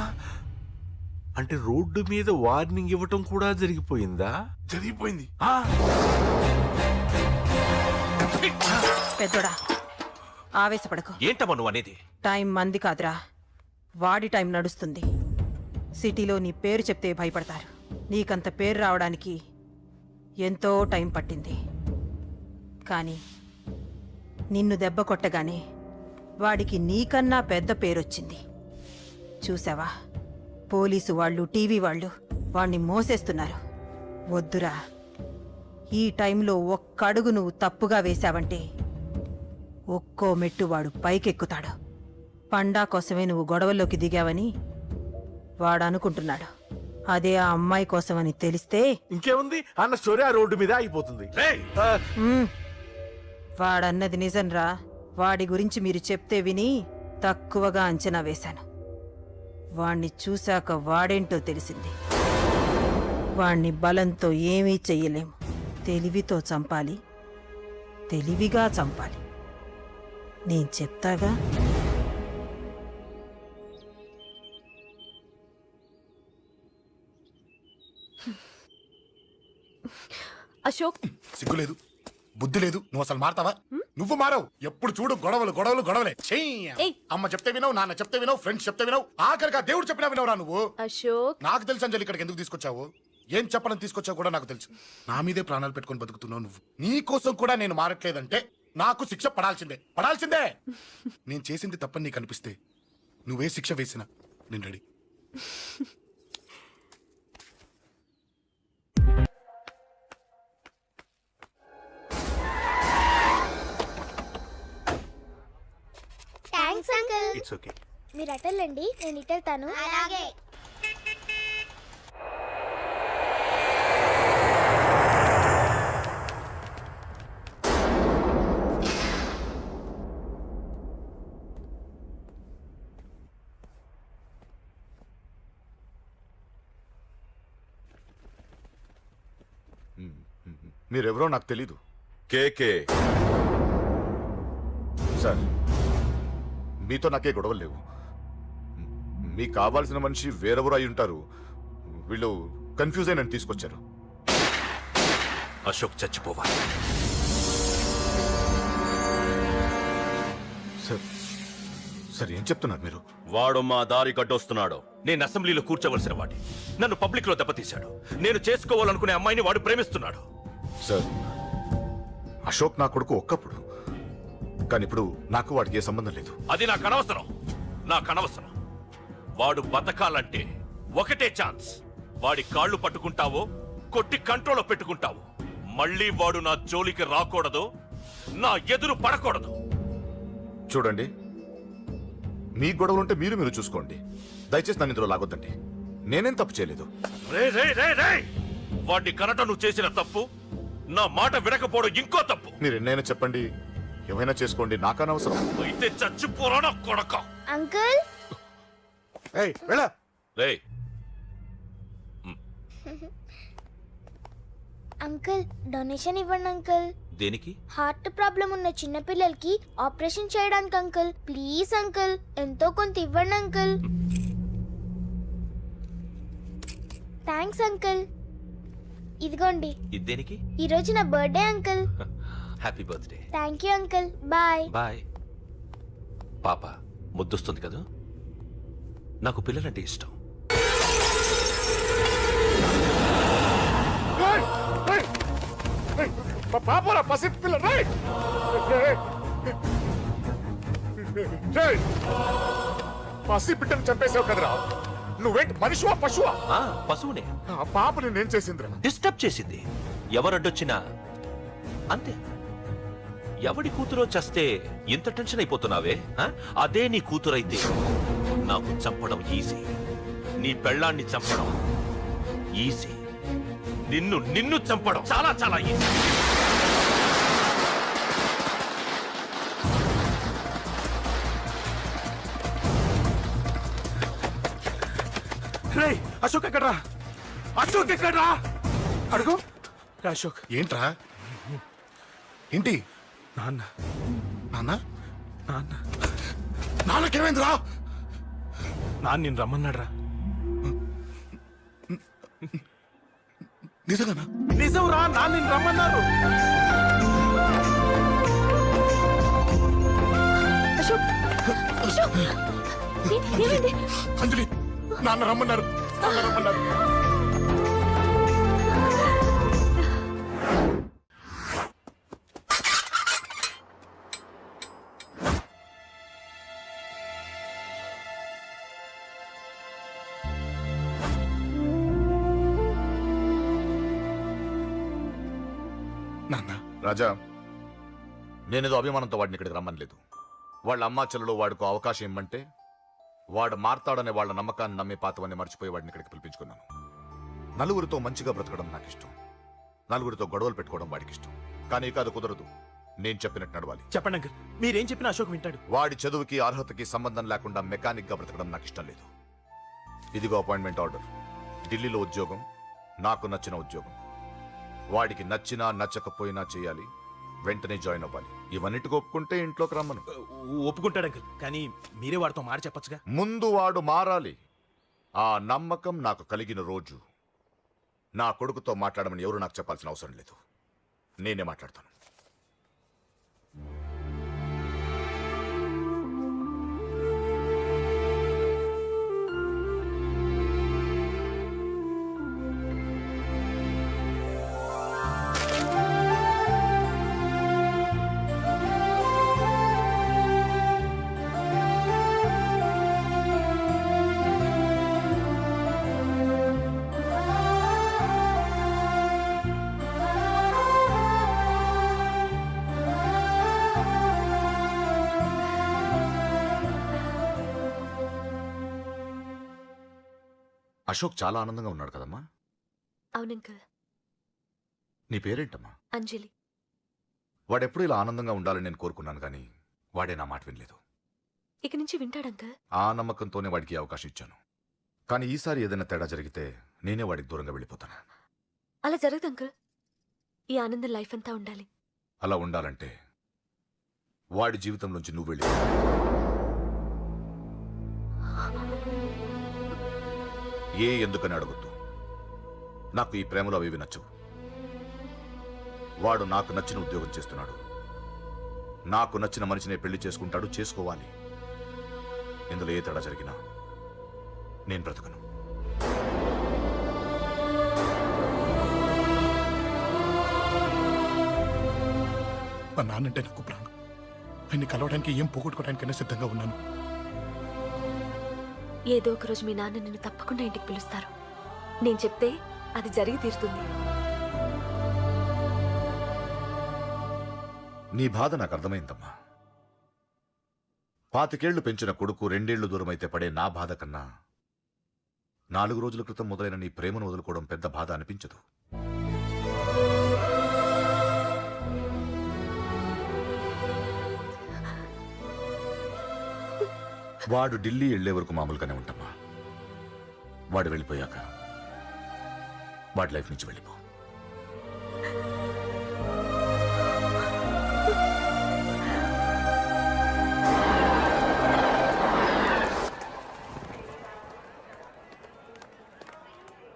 అంటే రోడ్డు మీద వార్నింగ్ ఇవ్వటం కూడా జరిగిపోయిందా? జరిగిపోయింది. పెద్దోడా, ఆవేశపడకు. ఏంటమ్మా నువ్వు అనేది? టైం మంది కాదురా, వాడి టైం నడుస్తుంది. సిటీలో నీ పేరు చెప్తే భయపడతారు. నీకంత పేరు రావడానికి ఎంతో టైం పట్టింది. కానీ నిన్ను దెబ్బ కొట్టగానే వాడికి నీకన్నా పెద్ద పేరొచ్చింది. చూసావా, పోలీసు వాళ్ళు, టీవీ వాళ్ళు వాణ్ణి మోసేస్తున్నారు. వద్దురా, ఈ టైంలో ఒక్క అడుగు నువ్వు తప్పుగా వేశావంటే ఒక్కో మెట్టు వాడు పైకెక్కుతాడు. పండా కోసమే నువ్వు గొడవల్లోకి దిగావని వాడు అనుకుంటున్నాడు. అదే ఆ అమ్మాయి కోసమని తెలిస్తే ఇంకేముంది అన్న స్టోరీ ఆ రోడ్డు మీద ఆగిపోతుంది. వాడన్నది నిజంరా. వాడి గురించి మీరు చెప్తే విని తక్కువగా అంచనా వేశాను. వాణ్ణి చూశాక వాడేంటో తెలిసింది. వాణ్ణి బలంతో ఏమీ చెయ్యలేము. తెలివితో చంపాలి, తెలివిగా చంపాలి. నేను చెప్తాగా. అశోక్, సిగ్గులేదు, బుద్ధి లేదు. నువ్వు అసలు మారతావా? నువ్వు మారవు. ఎప్పుడు చూడు గొడవలు గొడవలు గొడవలే. చెయ్యి. అమ్మ చెప్తే వినవు, నాన్న చెప్తే వినవు, ఫ్రెండ్స్ చెప్తే వినవు, ఆఖరిగా దేవుడు చెప్పినా వినవురా నువ్వు. అశోక్, నాకు తెలుసు అంజలి ఇక్కడికి ఎందుకు తీసుకొచ్చావు, ఏం చెప్పాలని తీసుకొచ్చావు కూడా నాకు తెలుసు. నా మీదే ప్రాణాలు పెట్టుకొని బతుకుతున్నావు నువ్వు. నీ కోసం కూడా నేను మారట్లేదంటే నాకు శిక్ష పడాల్సిందే, పడాల్సిందే. నేను చేసింది తప్పని నీకు అనిపిస్తే నువ్వే శిక్ష వేసినా నేను ready. Thanks uncle. It's okay. మీరు అటెళ్ళండి, నేను ఇటెళ్తాను. అలాగే. మీరెవరో నాకు తెలీదు. కేకే సార్, మీతో నాకే గొడవలు లేవు. మీకు కావాల్సిన మనిషి వేరెవరో అయి ఉంటారు. వీళ్ళు కన్ఫ్యూజ్ అయి నన్ను తీసుకొచ్చారు. అశోక్ చచ్చిపోవాలి. సార్, సార్ ఏం చెప్తున్నారు మీరు? వాడు మా దారి కట్టొస్తున్నాడు. నేను అసెంబ్లీలో కూర్చోవలసిన వాడి నన్ను పబ్లిక్ లో దెబ్బతీశాడు. నేను చేసుకోవాలనుకునే అమ్మాయిని వాడు ప్రేమిస్తున్నాడు. సార్, అశోక్ నా కొడుకు ఒక్కప్పుడు, కానీ ఇప్పుడు నాకు వాడికి ఏ సంబంధం లేదు. అది నాకు అనవసరం, నాకు అనవసరం. వాడు బతకాలంటే ఒకటే ఛాన్స్. వాడి కాళ్ళు పట్టుకుంటావో కొట్టి కంట్రోల్లో పెట్టుకుంటావు. మళ్ళీ వాడు నా జోలికి రాకూడదు, నా ఎదురు పడకూడదు. చూడండి, మీ గొడవలుంటే మీరు చూసుకోండి. దయచేసి నన్ను ఇందులో లాగొద్దండి. నేనేం తప్పు చేయలేదు. రే రే రే రే వాడిని కనట నువ్వు చేసిన తప్పు, నా మాట వినకపోవడం ఇంకో తప్పు. మీరు ఎన్నైనా చెప్పండి, ఏమైనా చేసుకోండి, నాకనవసరం. అయితే చచ్చిపోరా కొడక. అంకుల్, రే అంకుల్ డొనేషన్ ఇవ్వండి అంకుల్. దేనికి? హార్ట్ ప్రాబ్లం ఉన్న చిన్న పిల్లలకి ఆపరేషన్ చేయడానికి అంకుల్. ప్లీజ్ అంకుల్, ఎంతో కొంత ఇవ్వండి అంకుల్. Thanks uncle. ఇదిగోండి. ఇది దేనికి? ఈ రోజు నా birthday uncle. Happy birthday. Thank you uncle. Bye. Bye. పాప ముద్దొస్తుంది కదా, నాకు పిల్లలంటే ఇష్టం. పాపరా పసి పిల్ల, పసి బిడ్డను చంపేశావు కదరా. నువ్వేంటి మనిషివా పశువా? పశువునే. ఆ పాప నేనేం చేసిందిరా? డిస్టర్బ్ చేసింది. ఎవరడ్డొచ్చినా అంతే. ఎవడి కూతురో చస్తే ఇంత టెన్షన్ అయిపోతున్నావే? అదే నీ కూతురైతే నాకు చంపడం ఈజీ, నీ పెళ్ళాన్ని చంపడం ఈజీ, నిన్ను చంపడం చాలా చాలా ఈజీ. అశోక్ ఎక్కడ్రా? అశోక్ ఎక్కడ్రా? అడుగు. అశోక్ ఏంట్రా? ఏంటి? నాన్న నాన్న నాన్న నాన్నకేమైందిరా? నాన్న నేను రమ్మన్నాడ్రా. నిజంగానా? నిజం రా, నాన్న నేను రమ్మన్నారు. అశోక్, అశోక్, ఏమైంది? అంజలి, నాన్న రమ్మన్నారు, నాన్న రమ్మన్నారు. రాజా, నేనేదో అభిమానంతో వాడిని ఇక్కడికి రమ్మనలేదు. వాళ్ళ అమ్మా చెల్లెలు వాడికి అవకాశం ఇమ్మంటే వాడు మారతాడనే వాళ్ళ నమ్మకాన్ని నమ్మి పాతవన్నీ మర్చిపోయి వాడిని ఇక్కడికి పిలిపించుకున్నాను. నలుగురితో మంచిగా బ్రతకడం నాకు ఇష్టం, నలుగురితో గొడవలు పెట్టుకోవడం వాడికి ఇష్టం. కానీ ఇక అది కుదరదు. నేను చెప్పినట్టు నడవాలి. చెప్పండి అంకుల్, మీరేం చెప్పినా అశోక్ వింటాడు. వాడి చదువుకి అర్హతకి సంబంధం లేకుండా మెకానిక్ గా బ్రతకడం నాకు ఇష్టం లేదు. ఇదిగో అపాయింట్మెంట్ ఆర్డర్. ఢిల్లీలో ఉద్యోగం, నాకు నచ్చిన ఉద్యోగం. వాడికి నచ్చినా నచ్చకపోయినా చేయాలి, వెంటనే జాయిన్ అవ్వాలి. ఇవన్నిటికి ఒప్పుకుంటే ఇంట్లోకి రమ్మను. ఒప్పుకుంటాడు అంకుల్, కానీ మీరే వాడితో మాట చెప్పచ్చుగా. ముందు వాడు మారాలి. ఆ నమ్మకం నాకు కలిగిన రోజు నా కొడుకుతో మాట్లాడమని ఎవరు నాకు చెప్పాల్సిన అవసరం లేదు. నేనే మాట్లాడతాను. అశోక్ చాలా ఆనందంగా ఉన్నాడు కదమ్మా. అవునంకల్. నీ పేరేంటమ్మా? అంజలి. వాడెప్పుడు ఇలా ఆనందంగా ఉండాలని నేను కోరుకున్నాను, కానీ వాడే నా మాట వినలేదు. ఇక నుంచి వింటాడంకల్. ఆ నమ్మకంతోనే వాడికి అవకాశం ఇచ్చాను. కానీ ఈసారి ఏదైనా తేడా జరిగితే నేనే వాడికి దూరంగా వెళ్ళిపోతాను. అలా జరగదు అంకుల్. ఈ ఆనందం లైఫ్ అంతా ఉండాలి. అలా ఉండాలంటే వాడి జీవితం నుంచి నువ్వు వెళ్ళి ఎందుకని అడగొద్దు. నాకు ఈ ప్రేమలో అవి నచ్చవు. వాడు నాకు నచ్చిన ఉద్యోగం చేస్తున్నాడు, నాకు నచ్చిన మనిషినే పెళ్లి చేసుకుంటాడు, చేసుకోవాలి. ఇందులో ఏ తేడా జరిగినా నేను బ్రతకను. మా నాన్నంటే నాకు ప్రాణం. ఆయన్ని కలవడానికి ఏం పోగొట్టుకోవడానికైనా సిద్ధంగా ఉన్నాను. ఏదో ఒక రోజు మీ నాన్న నిన్ను తప్పకుండా ఇంటికి పిలుస్తారు. నేను చెప్తే అది జరిగి తీరుతుంది. నీ బాధ నాకు అర్థమైందమ్మా. 25 ఏళ్లు పెంచిన కొడుకు 2 ఏళ్లు దూరం అయితే పడే నా బాధ కన్నా 4 రోజుల క్రితం మొదలైన నీ ప్రేమను వదులుకోవడం పెద్ద బాధ అనిపించదు. వాడు ఢిల్లీ వెళ్లే వరకు మామూలుగానే ఉంటామా. వాడు వెళ్ళిపోయాక వాడి లైఫ్ నుంచి వెళ్ళిపో.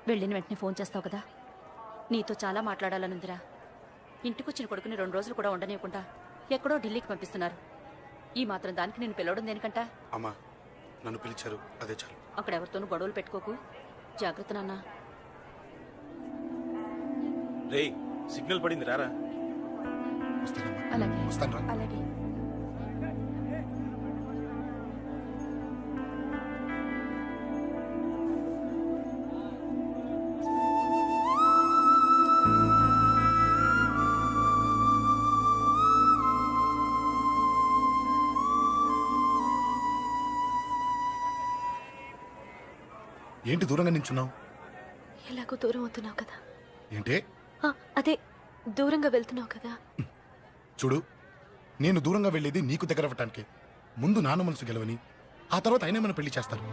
వెళ్ళిన వెంటనే ఫోన్ చేస్తావు కదా. నీతో చాలా మాట్లాడాలనుందిరా. ఇంటికొచ్చిన కొడుకుని 2 రోజులు కూడా ఉండనివ్వకుండా ఎక్కడో ఢిల్లీకి పంపిస్తున్నారు. ఈ మాత్రం దానికి నేను పిలవడం దేనికంట? అమ్మా, నన్ను పిలిచారు, అదే చాలు. అక్కడ ఎవరితోనూ గొడవలు పెట్టుకోకు. జాగ్రత్త నాన్న. రేయ్, సిగ్నల్ పడింది, రారా. అలాగే వస్తాను. అలాగే. ఏంటి దూరంగా నించున్నావు? ఎలాగో దూరం అవుతున్నావు కదా. ఏంటే? అదే దూరంగా వెళ్తున్నావు కదా. చూడు, నేను దూరంగా వెళ్ళేది నీకు దగ్గర అవ్వటానికి. ముందు నాన్న మనసు గెలవని, ఆ తర్వాత అయినా మన పెళ్లి చేస్తారు.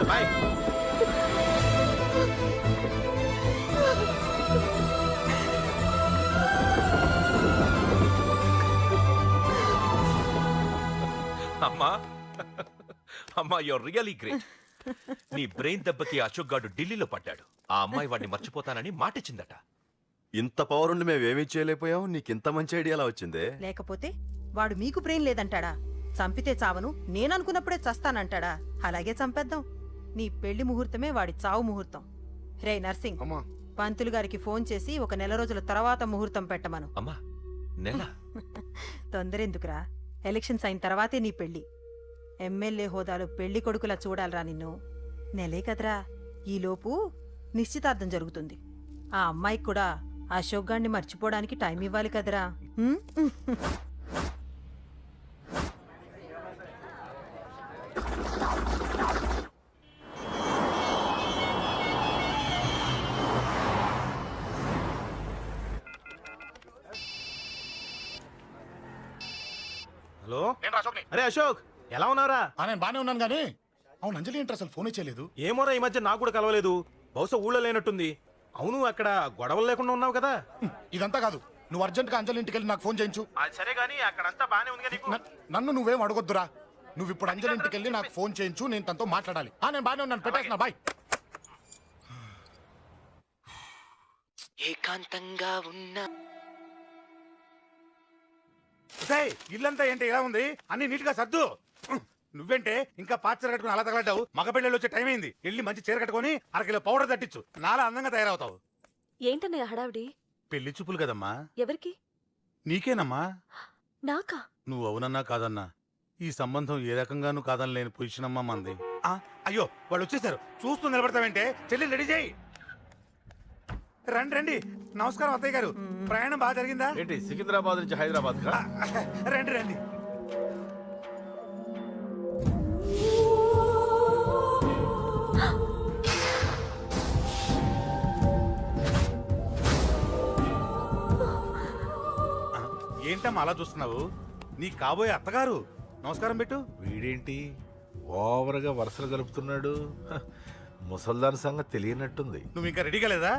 బాయ్. అమ్మా అమ్మా, యూర్ రియలీ గ్రేట్. నీ బ్రెయిన్ దెబ్బకి అశోక్ గాడు ఢిల్లీలో పడ్డాడు. ఆ అమ్మాయి వాడిని మర్చిపోతానని మాటిచ్చిందట. ఇంత పవర్ ఉండి మేమేమీ చేయలేకపోయాం. నీకింత మంచి ఐడియా ఎలా వచ్చిందే? లేకపోతే వాడు మీకు బ్రెయిన్ లేదంటాడా? చంపితే చావను నేననుకున్నప్పుడే చస్తానంటాడా? అలాగే చంపేద్దాం. నీ పెళ్లి ముహూర్తమే వాడి చావు ముహూర్తం. రే నర్సింగ్, పంతులు గారికి ఫోన్ చేసి ఒక నెల రోజుల తర్వాత ముహూర్తం పెట్టమను. అమ్మా నెల తొందరెందుకురా? ఎలక్షన్స్ అయిన తర్వాతే నీ పెళ్లి. ఎమ్మెల్యే హోదాలో పెళ్లి కొడుకులా చూడాలరా నిన్ను. నెలే కదరా, ఈలోపు నిశ్చితార్థం జరుగుతుంది. ఆ అమ్మాయికి కూడా అశోక్ గాన్ని మర్చిపోవడానికి టైం ఇవ్వాలి కదరా. హలో, అరే అశోక్, ఎలా ఉన్నారా? నేను బానే ఉన్నాను కానీ అవును అంజలి ఏంటి అసలు ఫోన్ చేయలేదు? ఏమోరా, ఈ మధ్య నాకు కూడా కలవలేదు. బహుశా ఊళ్ళో లేనట్టుంది. అవును, అక్కడ గొడవలు లేకుండా ఉన్నావు కదా? ఇదంతా కాదు, నువ్వు అర్జెంట్ గా అంజలి ఇంటికి వెళ్ళి నాకు ఫోన్ చేయించు. సరే గానీ అక్కడంతా బానే ఉంది కదా? నన్ను నువ్వేం అడగొద్దురా. నువ్వు ఇప్పుడు అంజలి ఇంటికి వెళ్ళి నాకు ఫోన్ చేయించు, నేను తనతో మాట్లాడాలి. నేను బానే ఉన్నాను, పెట్టేస్తున్నా, బాయ్. ఏకాంతంగా ఉన్నా ఇల్లంతా ఏంటి ఇలా ఉంది? అన్ని నీట్ గా సర్దు. నువ్వేంటే ఇంకా పాత చీర కట్టుకుని అలా తగలడ్డావు? మగ పిల్లలు వచ్చే టైం అయింది. వెళ్ళి మంచి చీర కట్టుకుని అరకిలో పౌడర్ తట్టించు. నాలా అందంగా తయారవుతావు. ఏంటన్నయ్య హడావిడి? పెళ్లి చూపులు కదమ్మా. ఎవరికి? నీకేనమ్మా. నాకా? నువ్వు అవునన్నా కాదన్నా ఈ సంబంధం ఏ రకంగానూ కాదని లేని పొజిషన్ అమ్మా మంది. అయ్యో వాళ్ళు వచ్చేసారు, చూస్తూ నిలబడతావేంటే? చెల్లి రెడీ చేయి. రండి రండి. నమస్కారం అత్తయ్య గారు, ప్రయాణం బాగా జరిగిందా? ఏంటి సికింద్రాబాద్ నుంచి హైదరాబాద్ కా? రండి రండి. ఏంటమ్మా అలా చూస్తున్నావు? నీ కాబోయే అత్తగారు. నమస్కారం పెట్టు. వీడేంటి ఓవర్గా వరుసలు కలుపుతున్నాడు? ముసల్దాన్ సంగతి తెలియనట్టుంది. నువ్వు ఇంకా రెడీ కాలేదా?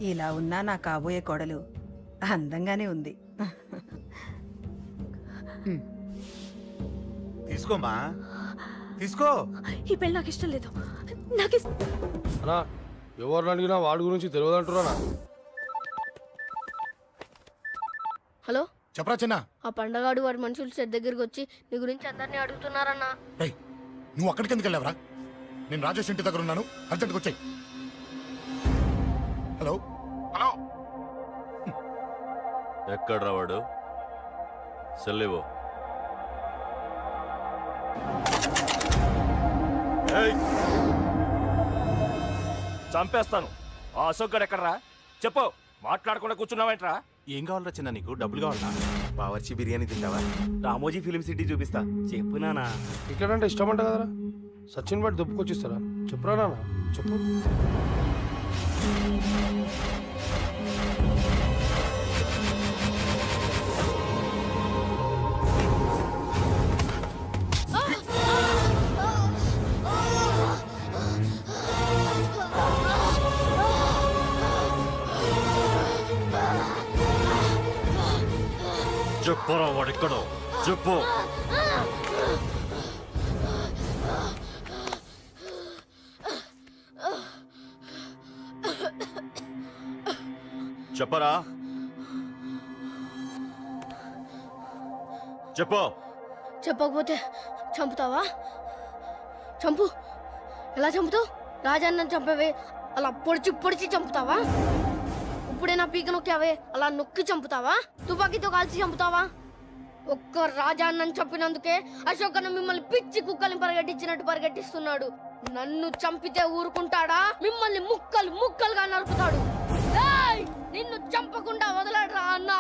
ఇలా ఉన్నా నా కాబోయే కోడలు అందంగానే ఉంది. తీసుకోమ్మా, తీసుకో. ఈ పెళ్లి నాకు ఇష్టం లేదు. అన్నా, ఎవరిని అడిగినా వాడి గురించి తెలియదంటున్నా. హలో, చెప్పరా చిన్న. ఆ పండగాడు వాడి మనుషులు సెట్ దగ్గరికి వచ్చి నీ గురించి అందరినీ అడుగుతున్నారన్నా. నువ్వు అక్కడికి ఎందుకు వెళ్ళావరా? నేను రాజేష్ ఇంటి దగ్గర ఉన్నాను, అర్జెంట్గా వచ్చాయి. హలో హలో, ఎక్కడ రావాడు? సెల్లివో. చంపేస్తాను. ఆ అశోక్ గారు ఎక్కడరా? చెప్పు. మాట్లాడకుండా కూర్చున్నావేంట్రా? ఏం కావాలరా చిన్న? నీకు డబ్బులు కావాలా? బావర్చి బిర్యానీ తింటావా? రామోజీ ఫిలిం సిటీ చూపిస్తా. చెప్పు నానా. ఇక్కడంటే ఇష్టం అంట కదరా? సచిన్ బట్టి దుప్పుకొచ్చిస్తారా? చెప్పురా నాన్న, చెప్పు. చెప్పరా వాడెక్కడో చెప్పు. చెప్పరా, చెప్పు. చెప్పకపోతే చంపుతావా? చంపు. ఎలా చంపుతావు? రాజాన్న చంపవే అలా పొడిచి పొడిచి చంపుతావా? ఇప్పుడే నా పీక నొక్కావే అలా నొక్కి చంపుతావా? తుపాకీతో కాల్చి చంపుతావా? ఒక్క రాజాన్నని చంపినందుకే అశోక్ అన్న మిమ్మల్ని పిచ్చి కుక్కల్ని పరిగెట్టించినట్టు పరిగెట్టిస్తున్నాడు. నన్ను చంపితే ఊరుకుంటాడా? మిమ్మల్ని ముక్కలు ముక్కలుగా నరుకుతాడు. నిన్ను చంపకుండా వదలడరా అన్నా.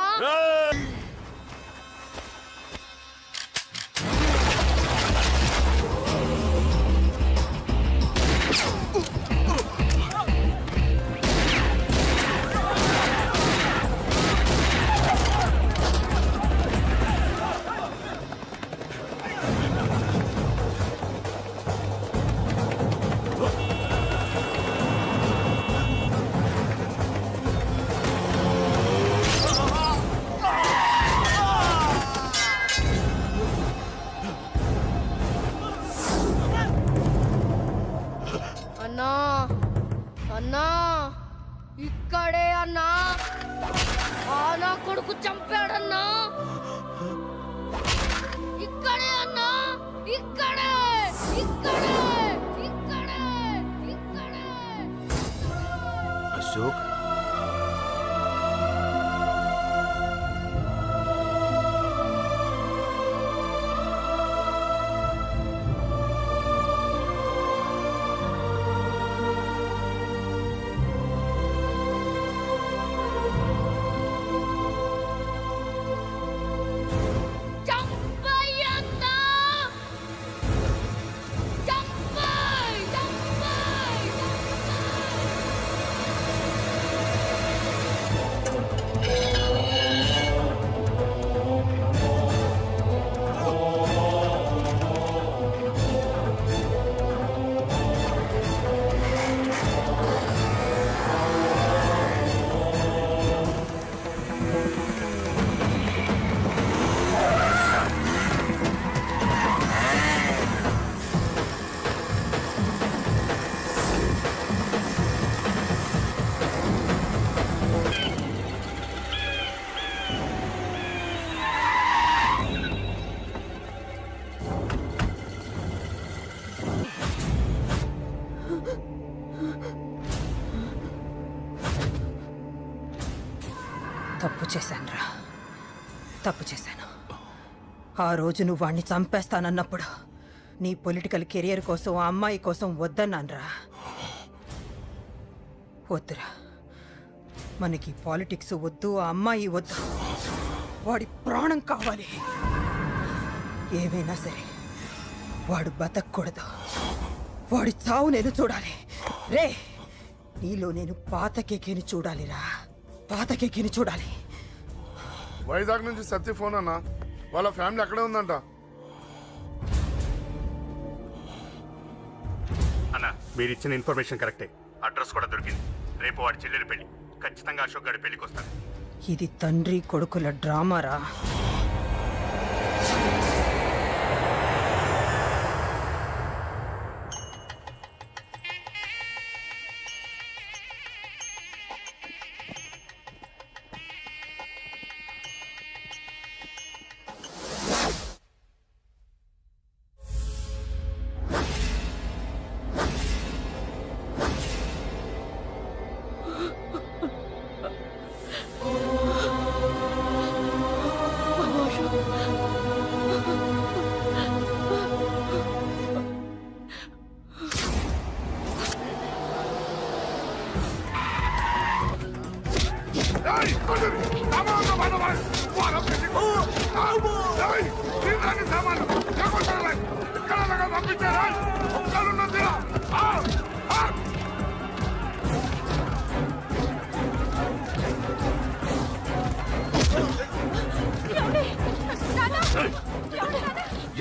అన్నా అన్నా, ఇక్కడే అన్నా. నా కొడుకు చంపాడన్నా. ఇక్కడ ఇక్కడే అన్నా, ఇక్కడే ఇక్కడే ఇక్కడే ఇక్కడే. అశోక్ చంపయ్యన్నా, చంపయ్ చంపయ్ తప్పు చేశానురా, తప్పు చేశాను. ఆ రోజు నువ్వు వాణ్ణి చంపేస్తానన్నప్పుడు నీ పొలిటికల్ కెరియర్ కోసం ఆ అమ్మాయి కోసం వద్దన్నానురా. వద్దురా, మనకి పాలిటిక్స్ వద్దు, ఆ అమ్మాయి వద్దు, వాడి ప్రాణం కావాలి. ఏమైనా సరే వాడు బతకూడదు, వాడి చావు నేను చూడాలి. రే, నీలో నేను పాత కేకేని చూడాలిరా, పాత కేకేని చూడాలి. వైజాగ్ నుంచి సత్య ఫోన్ అన్న, వాళ్ళ ఫ్యామిలీ అక్కడే ఉందంట. అన్న, మీరు ఇచ్చిన ఇన్ఫర్మేషన్ కరెక్టే. అడ్రస్ కూడా దొరికింది. రేపు వాడి చెల్లెలి పెళ్లి. ఖచ్చితంగా అశోక్ గారి పెళ్లికి వస్తాడు. ఇది తండ్రి కొడుకుల డ్రామారా.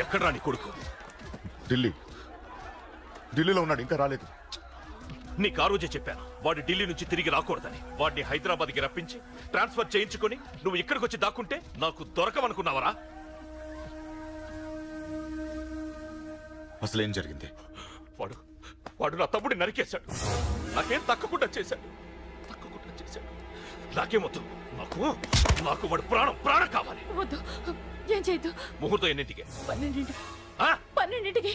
ఎక్కడ్రా నీ కొడుకు? ఢిల్లీలో ఉన్నాడు, ఇంకా రాలేదు. నీకు ఆ రోజే చెప్పాను వాడు ఢిల్లీ నుంచి తిరిగి రాకూడదని. వాడిని హైదరాబాద్కి రప్పించి ట్రాన్స్ఫర్ చేయించుకొని నువ్వు ఇక్కడికి వచ్చి దాక్కుంటే నాకు దొరకమనుకున్నావరా? అసలేం జరిగింది? వాడు నా తమ్ముడిని నరికేశాడు. నాకేం తక్కకుండా చేశాడు. నాకేమొద్దు. నాకు వాడు ప్రాణం కావాలి. వద్దు, ఏం చేయొద్దు. ముహూర్తం ఎన్నింటికి? 12ంటికి.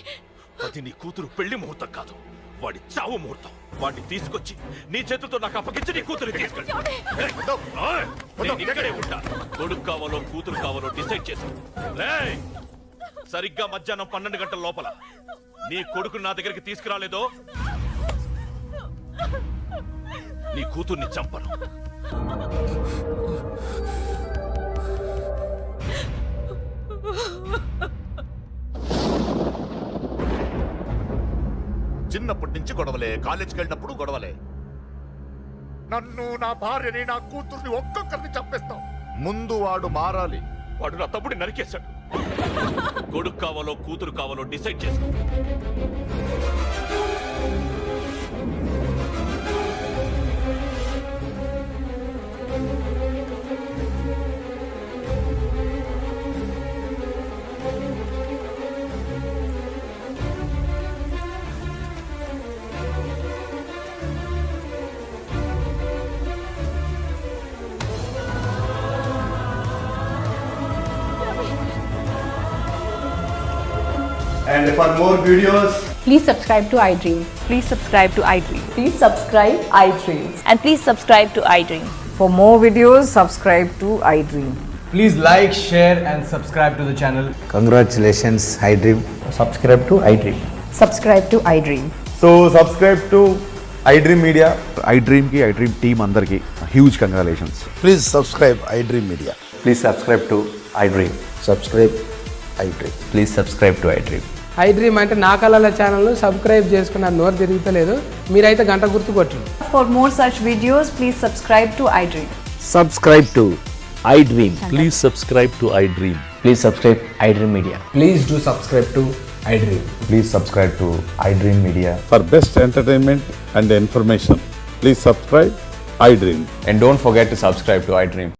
అది నీ కూతురు పెళ్లి ముహూర్తం కాదు, వాడి చావు ముహూర్తం. వాడిని తీసుకొచ్చి నీ చేతులతో నాకు అప్పగించి నీ కూతురు తీసుకెళ్ళి ఇక్కడే ఉంటా. కొడుకు కావాలో కూతురు కావాలో డిసైడ్ చేశాను. సరిగ్గా మధ్యాహ్నం 12 గంటల లోపల నీ కొడుకు నా దగ్గరికి తీసుకురాలేదో నీ కూతుర్ని చంపను. చిన్నప్పటి నుంచి గొడవలే, కాలేజీకి వెళ్ళినప్పుడు గొడవలే. నన్ను, నా భార్యని, నా కూతుర్ని ఒక్కొక్కరిని చంపేస్తాం. ముందు వాడు మారాలి. వాడు నా తమ్ముడిని నరికేశాడు. కొడుకు కావాలో కూతురు కావాలో డిసైడ్ చేసుకో. And for more videos, Please subscribe to iDream. Please subscribe to iDream. Please subscribe iDream. And please subscribe to iDream. For more videos, subscribe to iDream. please like, share, and subscribe to the channel. Congratulations iDream. Subscribe to iDream. Subscribe to iDream. So, subscribe to iDream Media. iDream కి iDream team అందరికి huge congratulations. Please subscribe iDream media. Please subscribe to iDream. Subscribe iDream. Please subscribe to iDream. iDream అంటే నా కళల channel subscribe చేసుకున్న నోరు తిరుగుతలేదు, మీరైతే గంట గుర్తు కొట్టండి. For more such videos, please subscribe to iDream. Subscribe to iDream. Please subscribe to iDream. Please subscribe iDream Media. Please do subscribe to iDream. Please subscribe to iDream media. For best entertainment and information, please subscribe iDream. And don't forget to subscribe to iDream.